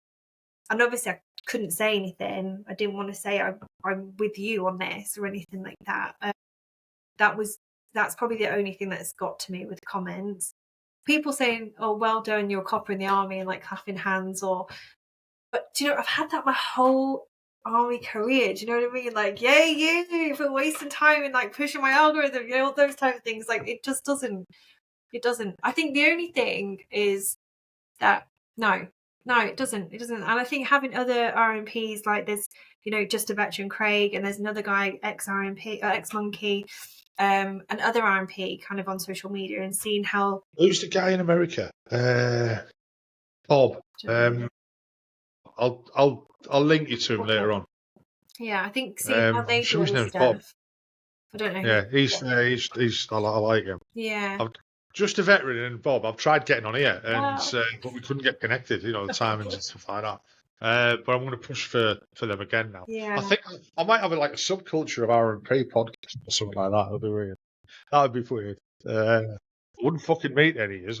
[SPEAKER 2] And obviously I couldn't say anything. I didn't want to say I'm with you on this or anything like that. That's probably the only thing that's got to me with comments. People saying, "Oh, well done, you're a copper in the army," and like clapping hands, but do you know, I've had that my whole army career. Do you know what I mean? Like, yay, you for wasting time and like pushing my algorithm, all those type of things. Like, it just doesn't. It doesn't. I think the only thing is that no, it doesn't. It doesn't. And I think having other RMPs, like there's, just a veteran Craig, and there's another guy, ex-RMP, ex-Monkey, and other RMP kind of on social media, and seeing how.
[SPEAKER 1] Who's the guy in America? Bob. I'll link you to him later on.
[SPEAKER 2] Yeah, I think seeing how they do
[SPEAKER 1] his name's
[SPEAKER 2] stuff.
[SPEAKER 1] Bob.
[SPEAKER 2] I don't know.
[SPEAKER 1] Yeah, he's I like him.
[SPEAKER 2] Yeah.
[SPEAKER 1] Just a veteran and Bob. I've tried getting on here, and but we couldn't get connected. The timings and stuff like that. But I'm going to push for them again now.
[SPEAKER 2] Yeah.
[SPEAKER 1] I think I might have a subculture of R&P podcast or something like that. That'd be weird. That would be weird. I wouldn't fucking meet any years.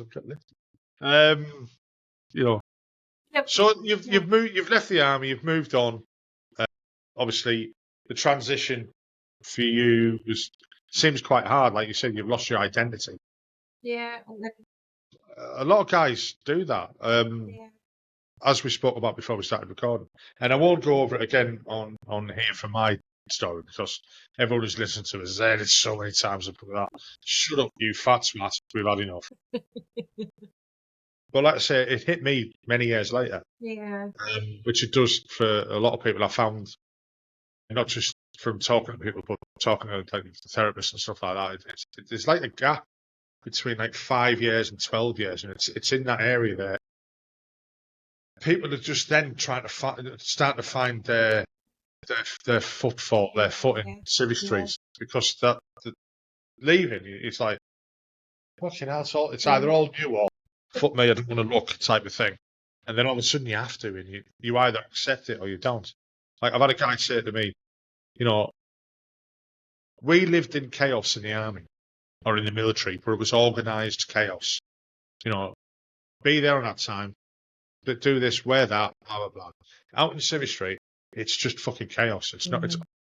[SPEAKER 2] Yep.
[SPEAKER 1] So you've moved. You've left the army. You've moved on. Obviously, the transition for you seems quite hard. Like you said, you've lost your identity.
[SPEAKER 2] Yeah.
[SPEAKER 1] A lot of guys do that. As we spoke about before we started recording, and I won't go over it again on here for my story because everyone who's listened to us has heard it so many times. That shut up, you fat swat. We've had enough. But like I say, it hit me many years later.
[SPEAKER 2] Yeah.
[SPEAKER 1] Which it does for a lot of people. I found, not just from talking to people, but talking to like therapists and stuff like that. It's like a gap between like 5 years and 12 years, and it's in that area there. People are just then start to find their footfall, their footing, civvy streets, because that leaving, it's like, fucking hell, it's either all you or fuck me, I don't want to look type of thing. And then all of a sudden you have to, and you either accept it or you don't. Like, I've had a guy say to me, we lived in chaos in the army or in the military, but it was organised chaos. Be there on that time, do this, wear that, blah, blah, blah. Out in Civvy Street, it's just fucking chaos. It's not,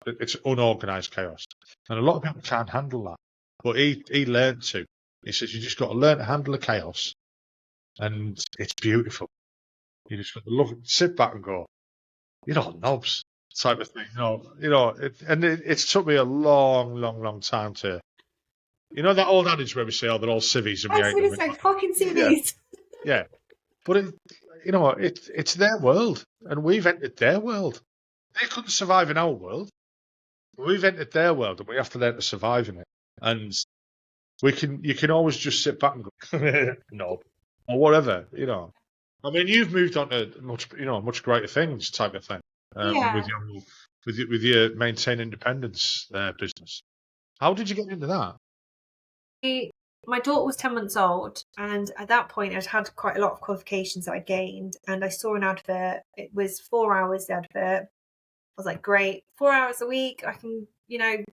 [SPEAKER 1] it's unorganised chaos. And a lot of people can't handle that. But he learned to. He says, you just got to learn to handle the chaos. And it's beautiful. You just got to love it, sit back and go, knobs type of thing. It's took me a long, long, long time to, that old adage where we say, they're all civvies and we hate them.
[SPEAKER 2] It's like fucking civvies.
[SPEAKER 1] Yeah. But it's their world, and we've entered their world. They couldn't survive in our world. We've entered their world, and we have to learn to survive in it. And you can always just sit back and go, no, or whatever. I mean, you've moved on to much greater things, type of thing. With your maintain independence business. How did you get into that?
[SPEAKER 2] My daughter was 10 months old, and at that point I'd had quite a lot of qualifications that I gained, and I saw an advert. It was 4 hours, the advert. I was like, great, 4 hours a week, I can,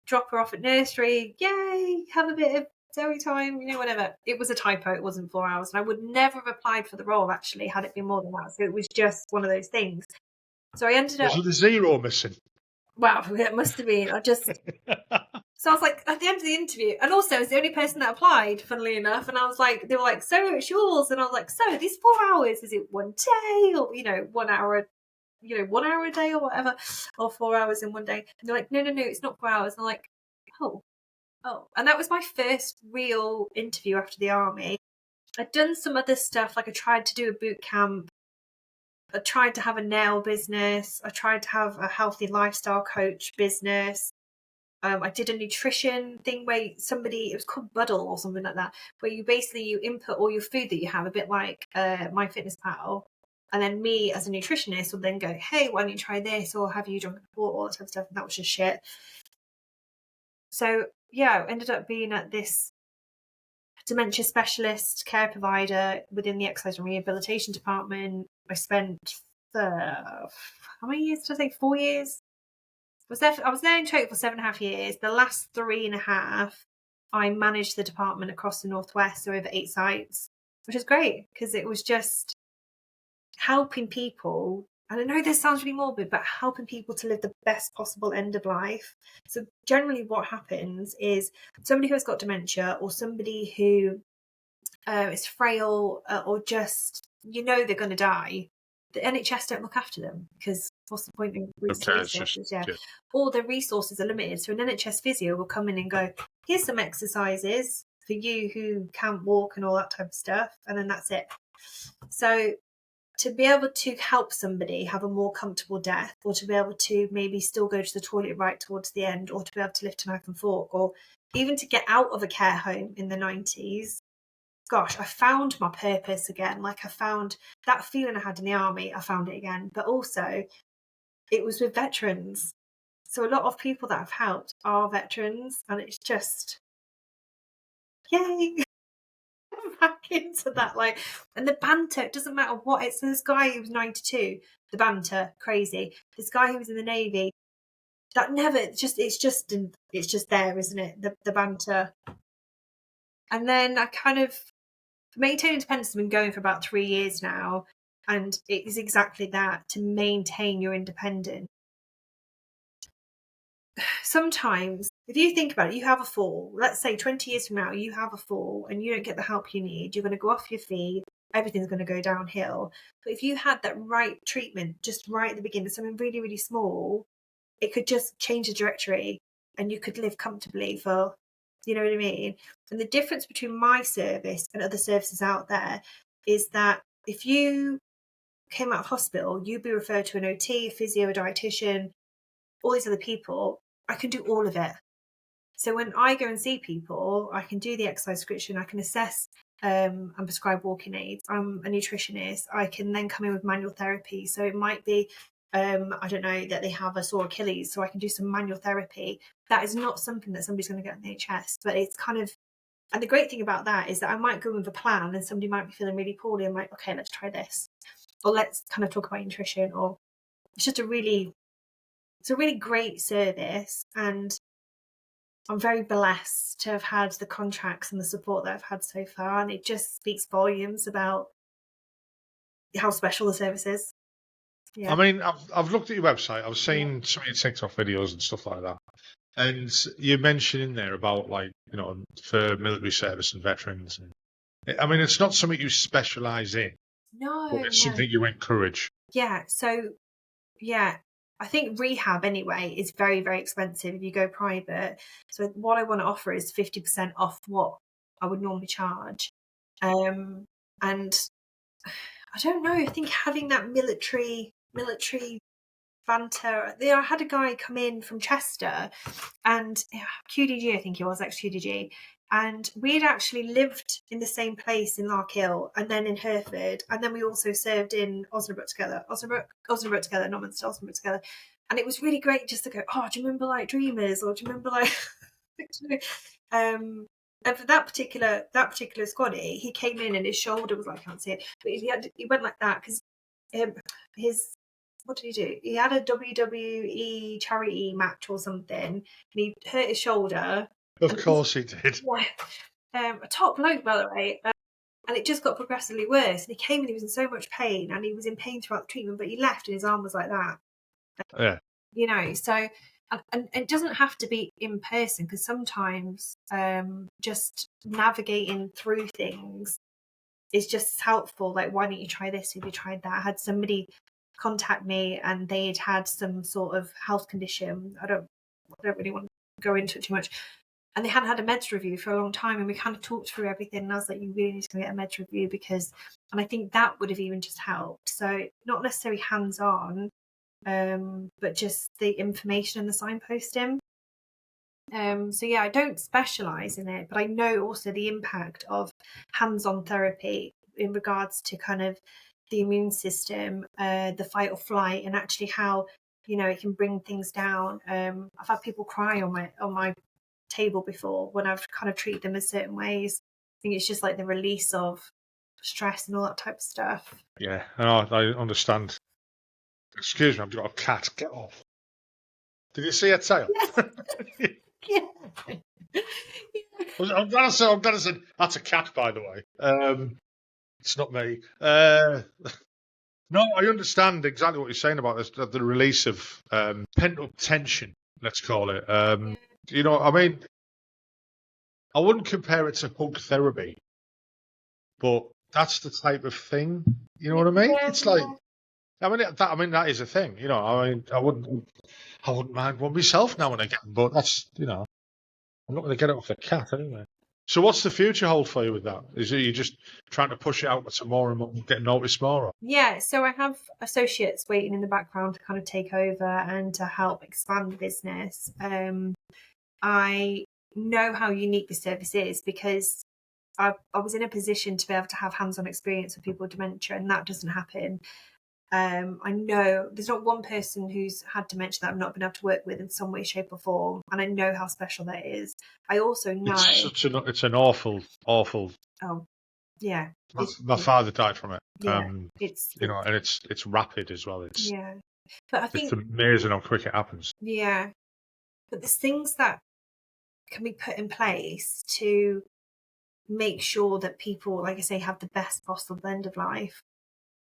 [SPEAKER 2] drop her off at nursery, yay, have a bit of Zoe time, whatever. It was a typo, it wasn't 4 hours, and I would never have applied for the role, actually, had it been more than that. So it was just one of those things. So I ended up...
[SPEAKER 1] Was there a zero missing?
[SPEAKER 2] Wow, it must have been. So I was like, at the end of the interview, and also I was the only person that applied, funnily enough, and I was like, they were like, so it's yours, and I was like, so these 4 hours, is it one day, or 1 hour, 1 hour a day, or whatever, or 4 hours in one day? And they're like, no, it's not 4 hours. And I'm like, oh, and that was my first real interview after the army. I'd done some other stuff, like I tried to do a boot camp. I tried to have a nail business. I tried to have a healthy lifestyle coach business. I did a nutrition thing where it was called Buddle or something like that, where you input all your food that you have, a bit like MyFitnessPal, And then me as a nutritionist would then go, hey, why don't you try this? Or have you drunk before? All that type of stuff. And that was just shit. So yeah, I ended up being at this dementia specialist care provider within the exercise and rehabilitation department. I spent how many years did I say? 4 years. I was there in total for 7.5 years. The last 3.5, I managed the department across the Northwest, so over 8 sites, which is great because it was just helping people. And I know this sounds really morbid, but helping people to live the best possible end of life. So generally what happens is somebody who has got dementia or somebody who is frail or just, they're going to die, the NHS don't look after them because what's the point in resources? All the resources are limited. So an NHS physio will come in and go, here's some exercises for you who can't walk and all that type of stuff. And then that's it. So to be able to help somebody have a more comfortable death, or to be able to maybe still go to the toilet right towards the end, or to be able to lift a knife and fork, or even to get out of a care home in the 90s, gosh, I found my purpose again. Like I found that feeling I had in the army, I found it again. But also it was with veterans. So a lot of people that I've helped are veterans, and it's just, yay. Back into that, like, and the banter, it doesn't matter what it's. This guy who was 92, the banter, crazy. This guy who was in the Navy, that never, it's just there, isn't it? The banter. And then I kind of, Maintain Independence has been going for about 3 years now, and it is exactly that, to maintain your independence. Sometimes, if you think about it, you have a fall. Let's say 20 years from now, you have a fall and you don't get the help you need. You're going to go off your feet. Everything's going to go downhill. But if you had that right treatment just right at the beginning, something really, really small, it could just change the trajectory and you could live comfortably for, you know what I mean? And the difference between my service and other services out there is that if you came out of hospital, you'd be referred to an OT, a physio, a dietitian, all these other people. I can do all of it. So when I go and see people, I can do the exercise prescription, I can assess and prescribe walking aids. I'm a nutritionist. I can then come in with manual therapy. So it might be, I don't know, that they have a sore Achilles, so I can do some manual therapy. That is not something that somebody's going to get in the NHS, but it's kind of, and the great thing about that is that I might go with a plan and somebody might be feeling really poorly. I'm like, okay, let's try this. Or let's kind of talk about nutrition. Or it's just a really great service. And I'm very blessed to have had the contracts and the support that I've had so far. And it just speaks volumes about how special the service is. Yeah.
[SPEAKER 1] I mean, I've looked at your website. I've seen some of your TikTok videos and stuff like that. And you mentioned in there about, like, for military service and veterans. I mean, it's not something you specialise in.
[SPEAKER 2] No.
[SPEAKER 1] But it's something you encourage.
[SPEAKER 2] Yeah. So, yeah. I think rehab anyway is very, very expensive if you go private. So what I want to offer is 50% off what I would normally charge. And I don't know, I think having that military banter. I had a guy come in from Chester, and QDG, I think he was, ex-QDG, and we had actually lived in the same place in Larkhill and then in Hereford, and then we also served in Osnabrück together, not Munster, Osnabrück together. And it was really great just to go, oh, do you remember like Dreamers, or do you remember like and for that particular squaddy, he came in and his shoulder was like, I can't see it, but he went like that because his, what did he do? He had a WWE charity match or something, and he hurt his shoulder.
[SPEAKER 1] Of course he did.
[SPEAKER 2] Yeah. A top bloke, by the way. And it just got progressively worse. And he came and he was in so much pain, and he was in pain throughout the treatment, but he left and his arm was like that.
[SPEAKER 1] Yeah.
[SPEAKER 2] So, and it doesn't have to be in person, because sometimes just navigating through things is just helpful. Like, why don't you try this? Have you tried that? I had somebody contact me and they'd had some sort of health condition. I don't really want to go into it too much. And they hadn't had a meds review for a long time, and we kind of talked through everything. And I was like, you really need to get a meds review, and I think that would have even just helped. So not necessarily hands-on, but just the information and the signposting. So yeah, I don't specialise in it, but I know also the impact of hands-on therapy in regards to kind of the immune system, the fight or flight, and actually how, you know, it can bring things down. I've had people cry on my table before when I've kind of treated them in certain ways. I think it's just like the release of stress and all that type of stuff.
[SPEAKER 1] Yeah, I understand. Excuse me, I've got a cat. Get off. Did you see her tail?
[SPEAKER 2] Yeah.
[SPEAKER 1] I'm glad I said that's a cat, by the way. It's not me. No, I understand exactly what you're saying about this, the release of pent-up tension, let's call it. You know, I mean, I wouldn't compare it to hug therapy, but that's the type of thing. You know what I mean? It's like, I mean, that is a thing. You know, I mean, I wouldn't mind one myself now and again, but that's, you know, I'm not going to get it off the cat anyway. So, what's the future hold for you with that? Is it you just trying to push it out to more and more, get noticed more? Or?
[SPEAKER 2] Yeah, so I have associates waiting in the background to kind of take over and to help expand the business. I know how unique the service is because I was in a position to be able to have hands-on experience with people with dementia, and that doesn't happen. I know there's not one person who's had dementia that I've not been able to work with in some way, shape, or form, and I know how special that is. I also know
[SPEAKER 1] It's an awful.
[SPEAKER 2] Oh, yeah.
[SPEAKER 1] My father died from it.
[SPEAKER 2] Yeah, it's
[SPEAKER 1] you know, and it's rapid as well. It's
[SPEAKER 2] yeah, but I think
[SPEAKER 1] it's amazing how quick it happens.
[SPEAKER 2] yeah, but there's things that can be put in place to make sure that people, like I say, have the best possible end of life.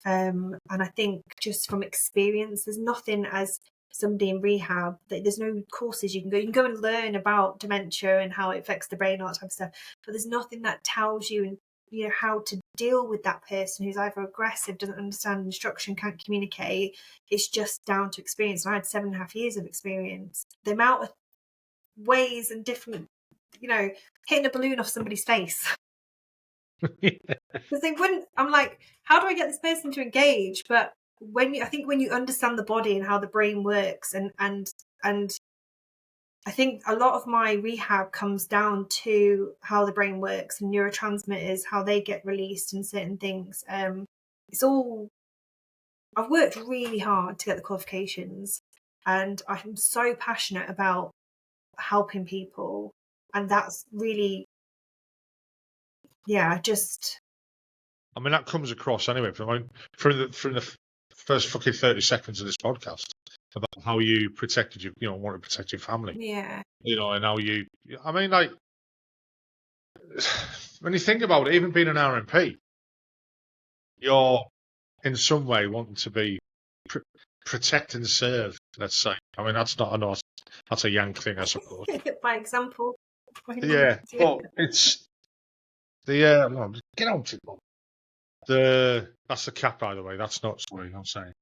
[SPEAKER 2] And I think just from experience, there's nothing as somebody in rehab, there's no courses you can go. You can go and learn about dementia and how it affects the brain, all that type of stuff. But there's nothing that tells you, you know, how to deal with that person who's either aggressive, doesn't understand instruction, can't communicate. It's just down to experience. And I had 7.5 years of experience. The amount of ways and different, you know, hitting a balloon off somebody's face. Because they wouldn't. I'm like, how do I get this person to engage? But I think when you understand the body and how the brain works, and I think a lot of my rehab comes down to how the brain works and neurotransmitters, how they get released and certain things. It's all. I've worked really hard to get the qualifications, and I'm so passionate about helping people, and that's really, yeah,
[SPEAKER 1] I mean, that comes across anyway from the first fucking 30 seconds of this podcast about how you protected want to protect your family.
[SPEAKER 2] Yeah.
[SPEAKER 1] You know, and how I mean, like, when you think about it, even being an RMP, you're in some way wanting to be protect and serve, let's say. I mean, that's a Yank thing, I suppose.
[SPEAKER 2] By example.
[SPEAKER 1] Yeah, but it's the get on to it. That's the cat, by the way. That's not sorry, I'm saying.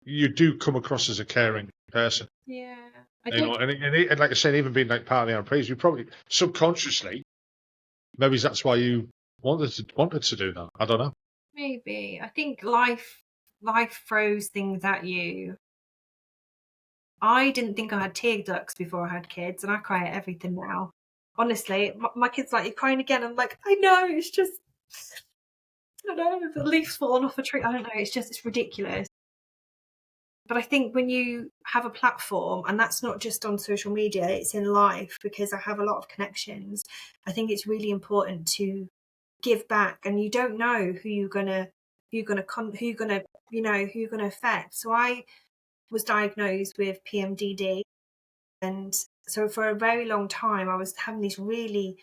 [SPEAKER 1] You do come across as a caring person.
[SPEAKER 2] Yeah.
[SPEAKER 1] And like I said, even being like part of the RMPs, you probably subconsciously, maybe that's why you wanted to do that. I don't know.
[SPEAKER 2] Maybe. I think life throws things at you. I didn't think I had tear ducts before I had kids, and I cry at everything now. Honestly, my kid's like, "You're crying again." I'm like, "I know, it's just, I don't know, the leaf's fallen off a tree. I don't know, it's ridiculous." But I think when you have a platform, and that's not just on social media, it's in life, because I have a lot of connections, I think it's really important to give back, and you don't know who you're gonna affect. So I was diagnosed with PMDD, and so for a very long time I was having these really,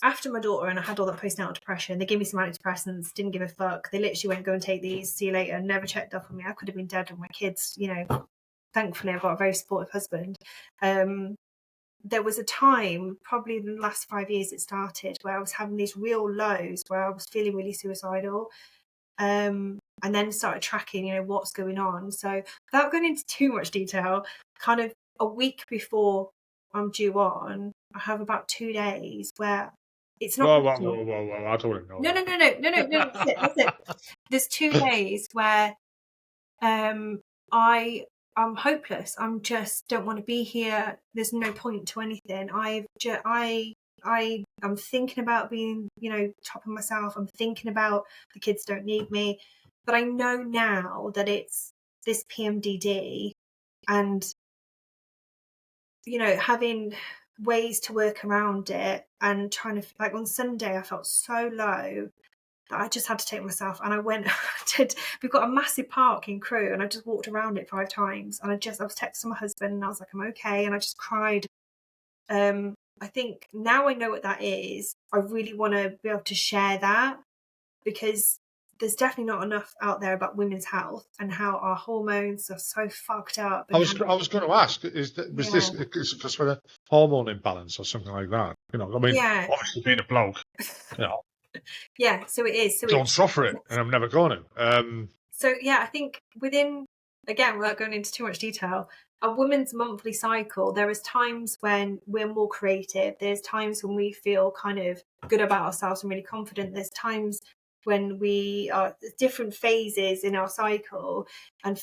[SPEAKER 2] after my daughter and I had all that postnatal depression, they gave me some antidepressants, didn't give a fuck. They literally went, "Go and take these, see you later," never checked up on me. I could have been dead with my kids, you know. Thankfully I've got a very supportive husband. There was a time, probably in the last 5 years it started, where I was having these real lows, where I was feeling really suicidal, and then started tracking, you know, what's going on. So without going into too much detail, kind of a week before I'm due on, I have about 2 days where it's not.
[SPEAKER 1] Whoa, I don't want to know.
[SPEAKER 2] No. That's it. There's 2 days where I'm hopeless. I'm just don't want to be here. There's no point to anything. I I'm thinking about being, top of myself. I'm thinking about the kids don't need me. But I know now that it's this PMDD and, having ways to work around it and trying to, like on Sunday, I felt so low that I just had to take myself and I went, we've got a massive park in Crewe and I just walked around it 5 times and I was texting my husband and I was like, I'm okay. And I just cried. I think now I know what that is. I really want to be able to share that because there's definitely not enough out there about women's health and how our hormones are so fucked up.
[SPEAKER 1] I was going to ask, was this
[SPEAKER 2] Yeah.
[SPEAKER 1] because of a hormone imbalance or something like that?
[SPEAKER 2] Yeah.
[SPEAKER 1] Obviously being a bloke,
[SPEAKER 2] Yeah, so it is. So
[SPEAKER 1] don't suffer it, and I'm never going to.
[SPEAKER 2] So yeah, I think within, again, without going into too much detail, a woman's monthly cycle, there is times when we're more creative. There's times when we feel kind of good about ourselves and really confident. There's times when we are different phases in our cycle. And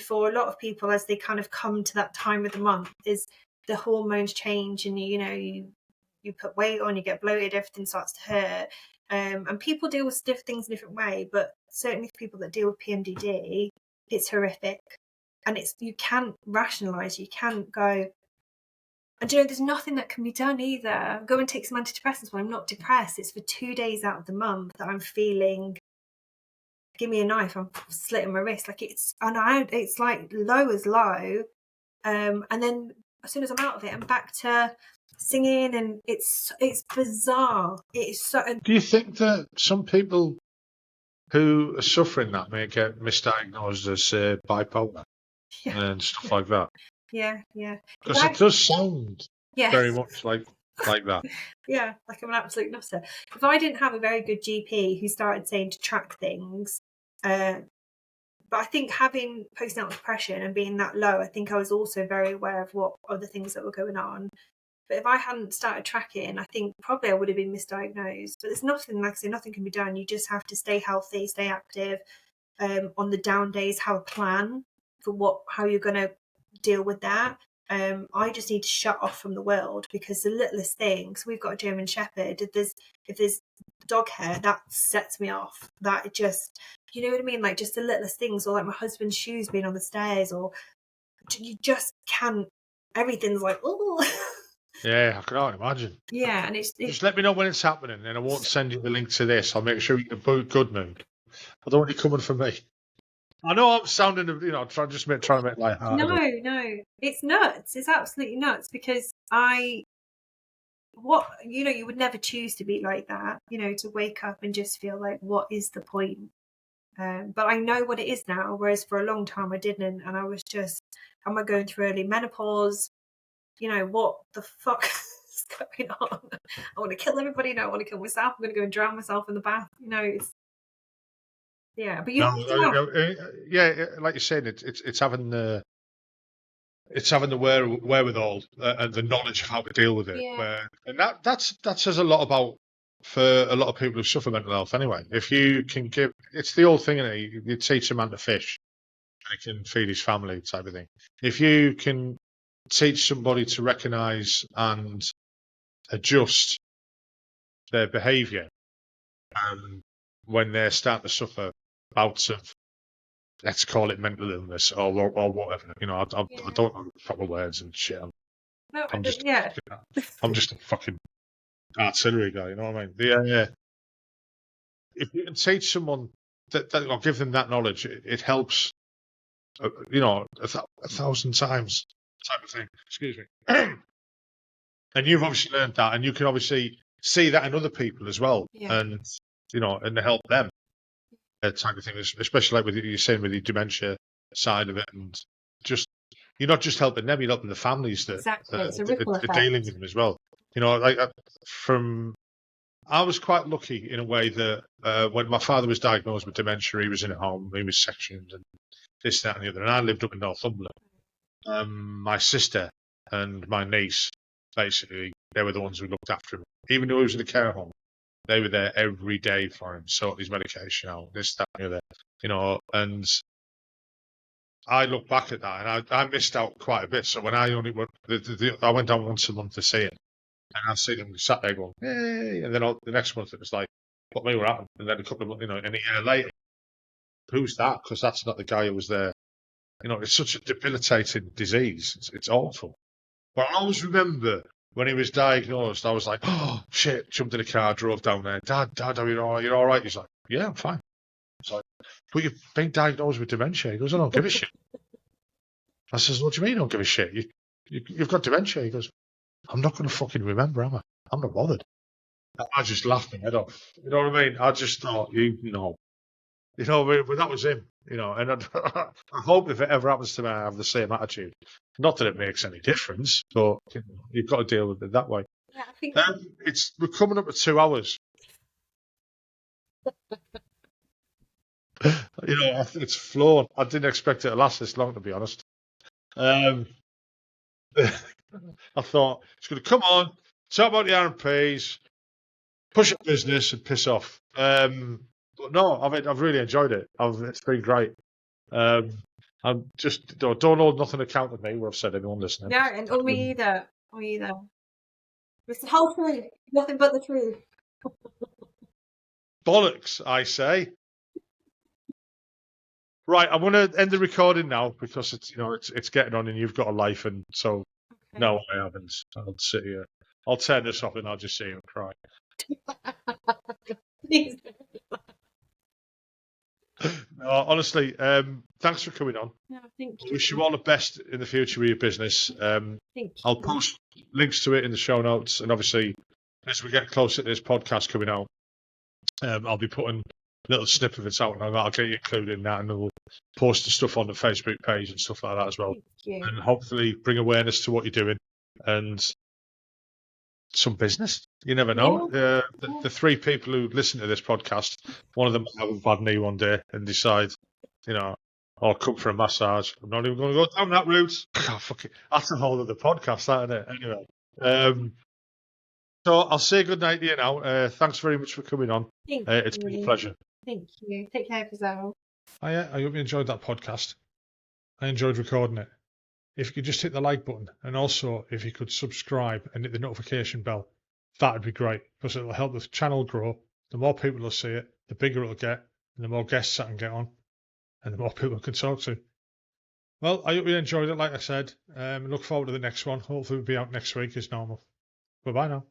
[SPEAKER 2] for a lot of people, as they kind of come to that time of the month, is the hormones change and, you put weight on, you get bloated, everything starts to hurt. And people deal with things in a different way, but certainly for people that deal with PMDD, it's horrific. And you can't rationalise, you can't go, and there's nothing that can be done either. Go and take some antidepressants when I'm not depressed. It's for 2 days out of the month that I'm feeling, give me a knife, I'm slitting my wrist. Like it's like low as low. And then as soon as I'm out of it, I'm back to singing, and it's bizarre. It's so.
[SPEAKER 1] Do you think that some people who are suffering that may get misdiagnosed as bipolar and stuff like that?
[SPEAKER 2] Yeah.
[SPEAKER 1] Because it does sound very much like that.
[SPEAKER 2] Yeah, like I'm an absolute nutter. If I didn't have a very good GP who started saying to track things, but I think having postnatal depression and being that low, I think I was also very aware of what other things that were going on. But if I hadn't started tracking, I think probably I would have been misdiagnosed. But there's nothing, like I say, nothing can be done. You just have to stay healthy, stay active. On the down days, have a plan for how you're going to deal with that. I just need to shut off from the world because the littlest things. We've got a German Shepherd. If there's dog hair, that sets me off. That just, you know what I mean? Like just the littlest things, or like my husband's shoes being on the stairs, or you just can't. Everything's like, oh.
[SPEAKER 1] Yeah, I can't imagine.
[SPEAKER 2] Yeah, and it's
[SPEAKER 1] just let me know when it's happening, and I won't send you the link to this. I'll make sure you're in a good mood. I don't want you coming for me. I know I'm sounding, trying to make light out of it.
[SPEAKER 2] No, it's nuts. It's absolutely nuts because you would never choose to be like that. To wake up and just feel like, what is the point? But I know what it is now, whereas for a long time I didn't, and I was just, am I going through early menopause? What the fuck is going on? I want to kill everybody. No, I want to kill myself. I'm going to go and drown myself in the bath. It's but
[SPEAKER 1] like you're saying, it's having the wherewithal and the knowledge of how to deal with it.
[SPEAKER 2] Yeah.
[SPEAKER 1] And that says a lot about for a lot of people who suffer mental health. Anyway, if you can it's the old thing, you teach a man to fish, and he can feed his family, type of thing. If you can teach somebody to recognise and adjust their behaviour when they're starting to suffer bouts of, let's call it mental illness or whatever. I don't know the proper words and shit. I'm just a fucking artillery guy. You know what I mean? If you can teach someone that or give them that knowledge, it helps. A 1,000 times, type of thing. Excuse me. And you've obviously learned that, and you can obviously see that in other people as well, and and help them, type of thing. Especially like with you're saying with the dementia side of it, and just you're not just helping them, you're helping the families that are dealing with them as well. I was quite lucky in a way that when my father was diagnosed with dementia, he was in a home, he was sectioned, and this, that, and the other. And I lived up in Northumberland. My sister and my niece, basically, they were the ones who looked after him. Even though he was in a care home, they were there every day for him, sort his medication out, this, that, and the other. And I look back at that, and I missed out quite a bit. So when I only went, I went down once a month to see him, And I've seen him sat there going, hey, and then the next month it was like, what may were happening? And then a couple of months, and a year later, who's that? Because that's not the guy who was there. It's such a debilitating disease. It's awful. But I always remember when he was diagnosed, I was like, oh, shit, jumped in the car, drove down there. Dad, are you all right? You're all right? He's like, yeah, I'm fine. It's like, but you've been diagnosed with dementia. He goes, I don't give a shit. I says, what do you mean you don't give a shit? You've got dementia. He goes, I'm not going to fucking remember, am I? I'm not bothered. I just laughed my head off. You know what I mean? I just thought, but that was him, and I hope if it ever happens to me, I have the same attitude. Not that it makes any difference, but you've got to deal with it that way.
[SPEAKER 2] Yeah, I think
[SPEAKER 1] we're coming up to 2 hours. It's flown. I didn't expect it to last this long, to be honest. I thought it's going to come on, talk about the RMPs, push up business, and piss off. But no, I've really enjoyed it. It's been great. I'm just don't hold nothing account of me. What I've said, anyone listening.
[SPEAKER 2] no, and me either. It's the whole truth, nothing but the truth.
[SPEAKER 1] Bollocks, I say. Right, I'm going to end the recording now because it's getting on and you've got a life, and so no, I haven't. I'll sit here. I'll turn this off and I'll just sit here and cry.
[SPEAKER 2] Please.
[SPEAKER 1] No, honestly, thanks for coming on.
[SPEAKER 2] No, thank you.
[SPEAKER 1] I wish you all the best in the future with your business.
[SPEAKER 2] Thank you.
[SPEAKER 1] I'll post links to it in the show notes, and obviously, as we get closer to this podcast coming out, I'll be putting little snippets out, and I'll get you included in that, and we'll post the stuff on the Facebook page and stuff like that as well.
[SPEAKER 2] Thank you.
[SPEAKER 1] And hopefully bring awareness to what you're doing and some business. You never know.
[SPEAKER 2] Yeah.
[SPEAKER 1] The 3 people who listen to this podcast, one of them might have a bad knee one day and decide, I'll come for a massage. I'm not even going to go down that route. God, fuck it. That's a whole other podcast, isn't it? Anyway. So I'll say good night to you now. Thanks very much for coming on. It's been a pleasure.
[SPEAKER 2] Thank you. Take care of yourself.
[SPEAKER 1] I hope you enjoyed that podcast. I enjoyed recording it. If you could just hit the like button, and also if you could subscribe and hit the notification bell, that'd be great, because it'll help the channel grow. The more people will see it, the bigger it'll get, and the more guests I can get on, and the more people I can talk to. Well, I hope you enjoyed it, like I said. Look forward to the next one. Hopefully it'll be out next week as normal. Bye-bye now.